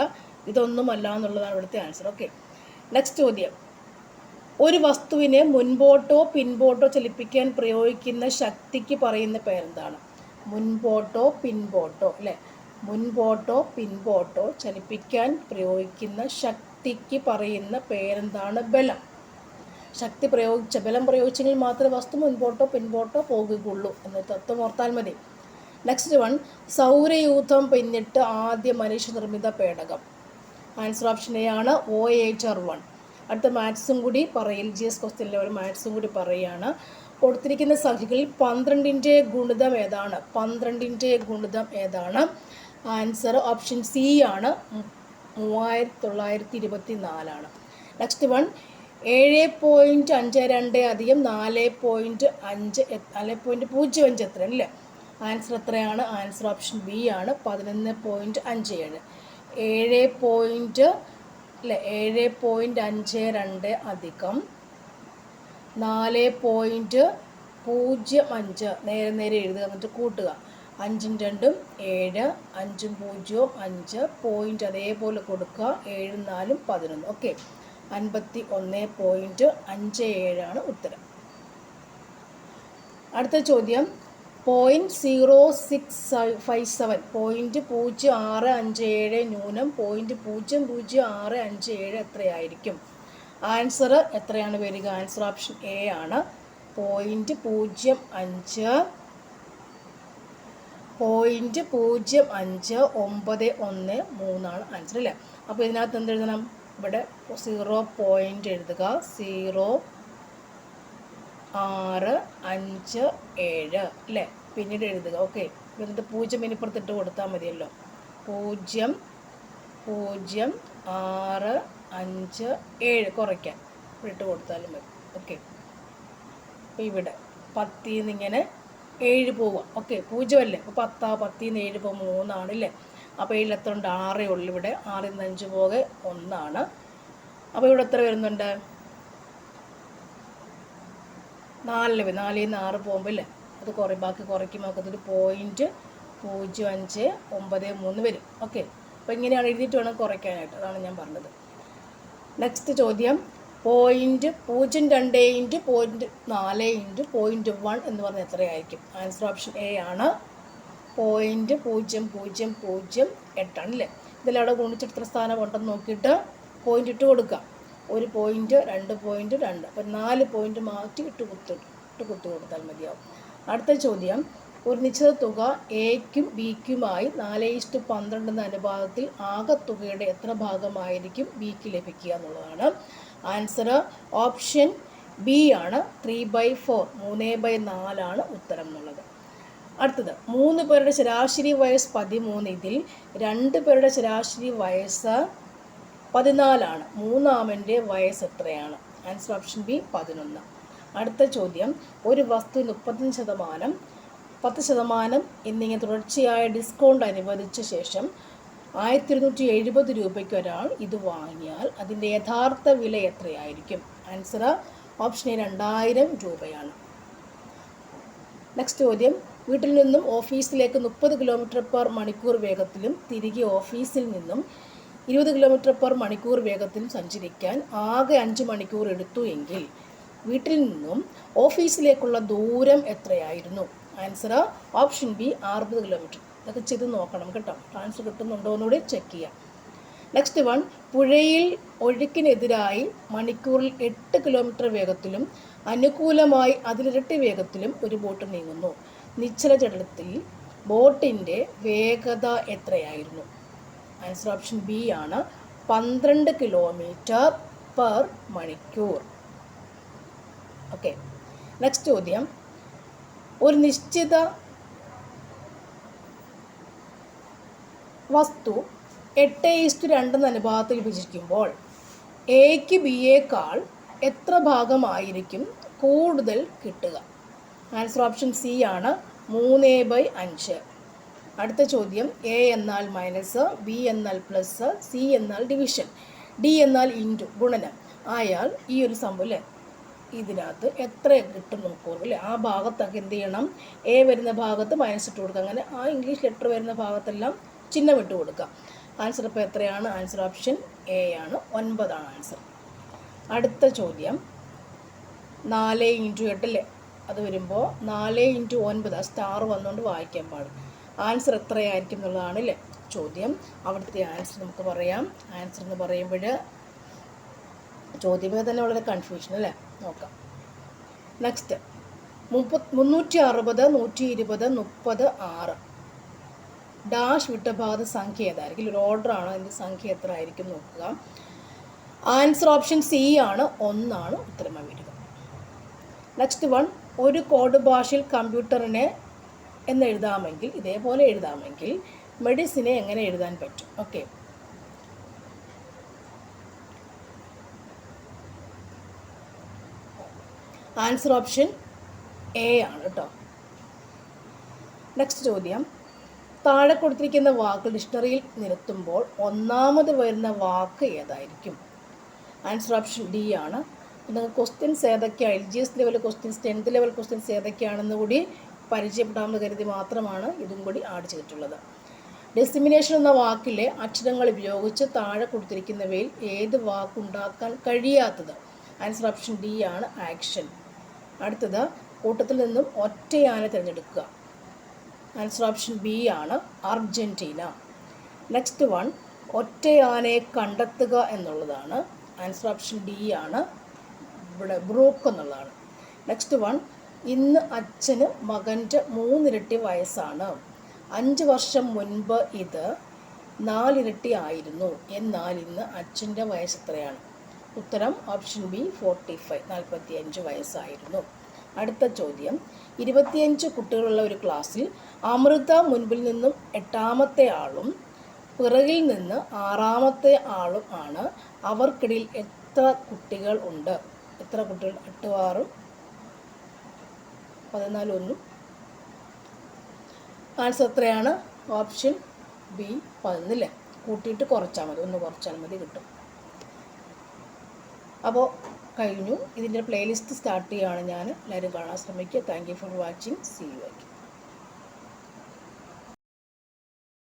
ഇതൊന്നുമല്ല എന്നുള്ളതാണ് ഇവിടുത്തെ ആൻസർ. ഓക്കെ. നെക്സ്റ്റ് ചോദ്യം, ഒരു വസ്തുവിനെ മുൻപോട്ടോ പിൻപോട്ടോ ചലിപ്പിക്കാൻ പ്രയോഗിക്കുന്ന ശക്തിക്ക് പറയുന്ന പേരെന്താണ്? മുൻപോട്ടോ പിൻപോട്ടോ അല്ലേ? മുൻപോട്ടോ പിൻപോട്ടോ ചലിപ്പിക്കാൻ പ്രയോഗിക്കുന്ന ശക്തിക്ക് പറയുന്ന പേരെന്താണ്? ബലം. ബലം പ്രയോഗിച്ചെങ്കിൽ മാത്രമേ വസ്തു മുൻപോട്ടോ പിൻപോട്ടോ പോകുകയുള്ളൂ എന്ന തത്വം ഓർത്താൽ മതി. നെക്സ്റ്റ് വൺ, സൗരയൂഥം പിന്നിട്ട് ആദ്യ മനുഷ്യനിർമ്മിത പേടകം. ആൻസർ ഓപ്ഷൻ എ ആണ് Voyager 1. അടുത്ത മാത്സും കൂടി പറയും. LGS ക്വസ്റ്റ്യനിലെ ഒരു മാത്സും കൂടി പറയുകയാണ്. കൊടുത്തിരിക്കുന്ന സംഖ്യകളിൽ 12ൻ്റെ ഗുണിതം ഏതാണ്? 12ൻ്റെ ഗുണിതം ഏതാണ്? ആൻസർ ഓപ്ഷൻ സി ആണ് 3924. നെക്സ്റ്റ് വൺ, 7.52 അധികം 4.05 എത്ര അല്ലേ? ആൻസർ എത്രയാണ്? ആൻസർ ഓപ്ഷൻ ബി ആണ് 11.57. 7.52 അധികം 4.05 നേരെ എഴുതുക, എന്നിട്ട് കൂട്ടുക. 5ഉം 2ഉം 7, 5ഉം 0ഉം 5, പോയിൻ്റ് അതേപോലെ കൊടുക്കുക. 7ഉം 4ഉം 11. ഓക്കെ, 51.57 ഉത്തരം. അടുത്ത ചോദ്യം, 0.0657 0.0657 ന്യൂനം 0.00657 എത്രയായിരിക്കും? ആൻസർ എത്രയാണ് വരിക? ആൻസർ ഓപ്ഷൻ എ ആണ് 0.0591 ആൻസർ അല്ലേ? അപ്പോൾ ഇതിനകത്ത് എന്തെഴുതണം? ഇവിടെ 0 പോയിൻ്റ് എഴുതുക. 0.657 അല്ലേ? പിന്നീട് എഴുതുക. ഓക്കെ, എന്നിട്ട് 0 ഇനിപ്പുറത്തിട്ട് കൊടുത്താൽ മതിയല്ലോ. 0.0657 കുറയ്ക്കാൻ ഇട്ട് കൊടുത്താലും മതി. ഓക്കെ, അപ്പോൾ ഇവിടെ 10 ഇങ്ങനെ 7 പോവുക. ഓക്കെ, 0 അല്ലേ? അപ്പോൾ 10 7 ഇപ്പോൾ 3 ആണല്ലേ? അപ്പോൾ 7 എത്ര ഉണ്ട്? 6 ഉള്ളു. ഇവിടെ 6 5 പോകെ 1. അപ്പോൾ ഇവിടെ എത്ര വരുന്നുണ്ട്? 4 6 പോകുമ്പോൾ ഇല്ലേ? അത് ബാക്കി കുറയ്ക്കുമ്പോൾ നമുക്കതൊരു 0.0593 വരും. ഓക്കെ, അപ്പോൾ ഇങ്ങനെയാണ് എഴുതിയിട്ട് വേണം കുറയ്ക്കാനായിട്ട്. അതാണ് ഞാൻ പറഞ്ഞത്. നെക്സ്റ്റ് ചോദ്യം, 0.02 × 0.4 × 0.1 എന്ന് പറഞ്ഞാൽ എത്രയായിരിക്കും? ആൻസർ ഓപ്ഷൻ എ ആണ് 0.0008 ആണല്ലേ? ഇതിലവിടെ ഗുണിച്ചിട്ട് എത്ര സ്ഥാനം ഉണ്ടെന്ന് നോക്കിയിട്ട് പോയിൻ്റ് ഇട്ട് കൊടുക്കുക. 1 പോയിൻ്റ് 2 പോയിൻ്റ് 2, അപ്പോൾ 4 പോയിൻ്റ് മാറ്റി ഇട്ട് കുത്തി കൊടുത്താൽ മതിയാവും. അടുത്ത ചോദ്യം, ഒരു നിശ്ചിത തുക എക്കും ബിക്കുമായി 4:12 എന്ന അനുപാതത്തിൽ ആകെത്തുകയുടെ എത്ര ഭാഗമായിരിക്കും ബിക്ക് ലഭിക്കുക എന്നുള്ളതാണ്. ആൻസർ ഓപ്ഷൻ ബി ആണ് 3/4 3/4 ആണ് ഉത്തരം എന്നുള്ളത്. അടുത്തത്, 3 പേരുടെ ശരാശരി വയസ്സ് 13. ഇതിൽ 2 പേരുടെ ശരാശരി വയസ്സ് 14 ആണ്. മൂന്നാമൻ്റെ വയസ്സ് എത്രയാണ്? Answer option B 11. അടുത്ത ചോദ്യം, ഒരു വസ്തു 35%, 10% എന്നിങ്ങനെ തുടർച്ചയായ ഡിസ്കൗണ്ട് അനുവദിച്ച ശേഷം 1270 രൂപയ്ക്ക് ഒരാൾ ഇത് വാങ്ങിയാൽ അതിൻ്റെ യഥാർത്ഥ വില എത്രയായിരിക്കും? ആൻസർ ഓപ്ഷൻ എ 2000 രൂപയാണ്. നെക്സ്റ്റ് ചോദ്യം, വീട്ടിൽ നിന്നും ഓഫീസിലേക്ക് 30 km/മണിക്കൂർ വേഗത്തിലും തിരികെ ഓഫീസിൽ നിന്നും 20 km/മണിക്കൂർ വേഗത്തിലും സഞ്ചരിക്കാൻ ആകെ 5 മണിക്കൂർ എടുത്തു എങ്കിൽ വീട്ടിൽ നിന്നും ഓഫീസിലേക്കുള്ള ദൂരം എത്രയായിരുന്നു? Answer option B 60 kilometre. ഇതൊക്കെ ചെയ്ത് നോക്കണം കേട്ടോ, ആൻസർ കിട്ടുന്നുണ്ടോ എന്നുകൂടി ചെക്ക് ചെയ്യാം. നെക്സ്റ്റ് വൺ, പുഴയിൽ ഒഴുക്കിനെതിരായി മണിക്കൂറിൽ 8 കിലോമീറ്റർ വേഗത്തിലും അനുകൂലമായി അതിലിരട്ടി വേഗത്തിലും ഒരു ബോട്ട് നീങ്ങുന്നു. നിശ്ചല ജലത്തിൽ ബോട്ടിൻ്റെ വേഗത എത്രയായിരുന്നു? ആൻസർ ഓപ്ഷൻ ബി ആണ് 12 km/മണിക്കൂർ. ഓക്കെ. നെക്സ്റ്റ് ചോദ്യം, ഒരു നിശ്ചിത വസ്തു 8:2 അനുപാതത്തിൽ വിഭജിക്കുമ്പോൾ എക്ക് ബിയേക്കാൾ എത്ര ഭാഗമായിരിക്കും കൂടുതൽ കിട്ടുക? ആൻസർ ഓപ്ഷൻ സി ആണ് 3/5. അടുത്ത ചോദ്യം, എ എന്നാൽ മൈനസ്, ബി എന്നാൽ പ്ലസ്, സി എന്നാൽ ഡിവിഷൻ, ഡി എന്നാൽ ഇൻറ്റു ഗുണനം ആയാൽ ഈ ഒരു സംഭവം ഇതിനകത്ത് എത്ര കിട്ടും നോക്കൂ അല്ലേ. ആ ഭാഗത്തൊക്കെ എന്ത് ചെയ്യണം? എ വരുന്ന ഭാഗത്ത് മൈനസ് ഇട്ട് കൊടുക്കുക. അങ്ങനെ ആ ഇംഗ്ലീഷ് ലെറ്റർ വരുന്ന ഭാഗത്തെല്ലാം ചിഹ്നം ഇട്ട് കൊടുക്കുക. ആൻസർ ഇപ്പോൾ എത്രയാണ്? ആൻസർ ഓപ്ഷൻ എ ആണ്, 9 ആണ് ആൻസർ. അടുത്ത ചോദ്യം, 4x8 അല്ലേ, അത് വരുമ്പോൾ 4x9 സ്റ്റാർ വന്നുകൊണ്ട് വായിക്കാൻ പാടും. ആൻസർ എത്രയായിരിക്കും എന്നുള്ളതാണ് അല്ലേ ചോദ്യം. അവിടുത്തെ ആൻസർ നമുക്ക് പറയാം. ആൻസർ എന്ന് പറയുമ്പോൾ ചോദ്യമേ തന്നെ വളരെ കൺഫ്യൂഷൻ അല്ലേ, നോക്കാം. നെക്സ്റ്റ്, 360, 120, 30, 6 ഡാഷ് വിട്ട ഭാഗത്ത് സംഖ്യ ഏതായിരിക്കും? ഒരു ഓർഡറാണ്, അതിൻ്റെ സംഖ്യ എത്ര ആയിരിക്കും നോക്കുക. ആൻസർ ഓപ്ഷൻ സി ആണ്, 1 ആണ് ഉത്തരമായി വരിക. നെക്സ്റ്റ് വൺ, ഒരു കോഡ് ഭാഷയിൽ കമ്പ്യൂട്ടറിനെ എന്നെഴുതാമെങ്കിൽ, ഇതേപോലെ എഴുതാമെങ്കിൽ മെഡിസിനെ എങ്ങനെ എഴുതാൻ പറ്റും? ഓക്കെ. ആൻസർ ഓപ്ഷൻ എ ആണ് കേട്ടോ. നെക്സ്റ്റ് ചോദ്യം, താഴെ കൊടുത്തിരിക്കുന്ന വാക്ക് ഡിക്ഷണറിയിൽ നിരത്തുമ്പോൾ ഒന്നാമത് വരുന്ന വാക്ക് ഏതായിരിക്കും? ആൻസർ ഓപ്ഷൻ ഡി ആണ്. നിങ്ങൾക്ക് ക്വസ്റ്റ്യൻസ് ഏതൊക്കെയാണ്, LGS level questions, 10th level questions ഏതൊക്കെയാണെന്ന് കൂടി പരിചയപ്പെടാമെന്ന് കരുതി മാത്രമാണ് ഇതും കൂടി ആഡ് ചെയ്തിട്ടുള്ളത്. ഡെസിമിനേഷൻ എന്ന വാക്കിലെ അക്ഷരങ്ങൾ ഉപയോഗിച്ച് താഴെ കൊടുത്തിരിക്കുന്നവയിൽ ഏത് വാക്കുണ്ടാക്കാൻ കഴിയാത്തത്? ആൻസർ ഓപ്ഷൻ ഡി ആണ്, ആക്ഷൻ. അടുത്തത്, കൂട്ടത്തിൽ നിന്നും ഒറ്റയാനെ തിരഞ്ഞെടുക്കുക. ആൻസർ ഓപ്ഷൻ ബി ആണ്, അർജൻറ്റീന. നെക്സ്റ്റ് വൺ, ഒറ്റയാനെ കണ്ടെത്തുക എന്നുള്ളതാണ്. ആൻസർ ഓപ്ഷൻ ഡി ആണ്, ഇവിടെ ബ്രൂക്ക് എന്നുള്ളതാണ്. നെക്സ്റ്റ് വൺ, ഇന്ന് അച്ഛന് മകൻ്റെ 3 ഇരട്ടി വയസ്സാണ്. 5 വർഷം മുൻപ് ഇത് 4 ഇരട്ടി ആയിരുന്നു. എന്നാൽ ഇന്ന് അച്ഛൻ്റെ വയസ്സ് എത്രയാണ്? ഉത്തരം ഓപ്ഷൻ ബി 45, 45 വയസ്സായിരുന്നു. അടുത്ത ചോദ്യം, 25 കുട്ടികളുള്ള ഒരു ക്ലാസ്സിൽ അമൃത മുൻപിൽ നിന്നും 8ാമത്തെ ആളും പിറകിൽ നിന്ന് 6ാമത്തെ ആളും ആണ്. അവർക്കിടയിൽ എത്ര കുട്ടികൾ ഉണ്ട്? എത്ര കുട്ടികൾ? 8, 6, 14, 1. ആൻസർ എത്രയാണ്? ഓപ്ഷൻ ബി 11 അല്ലേ. കൂട്ടിയിട്ട് കുറച്ചാൽ മതി, 1 കുറച്ചാൽ മതി, കിട്ടും. അപ്പോൾ കഴിഞ്ഞു. ഇതിൻ്റെ പ്ലേലിസ്റ്റ് സ്റ്റാർട്ട് ചെയ്യുകയാണ് ഞാൻ. എല്ലാവരും കാണാൻ ശ്രമിക്കുക. Thank you for watching. See you again.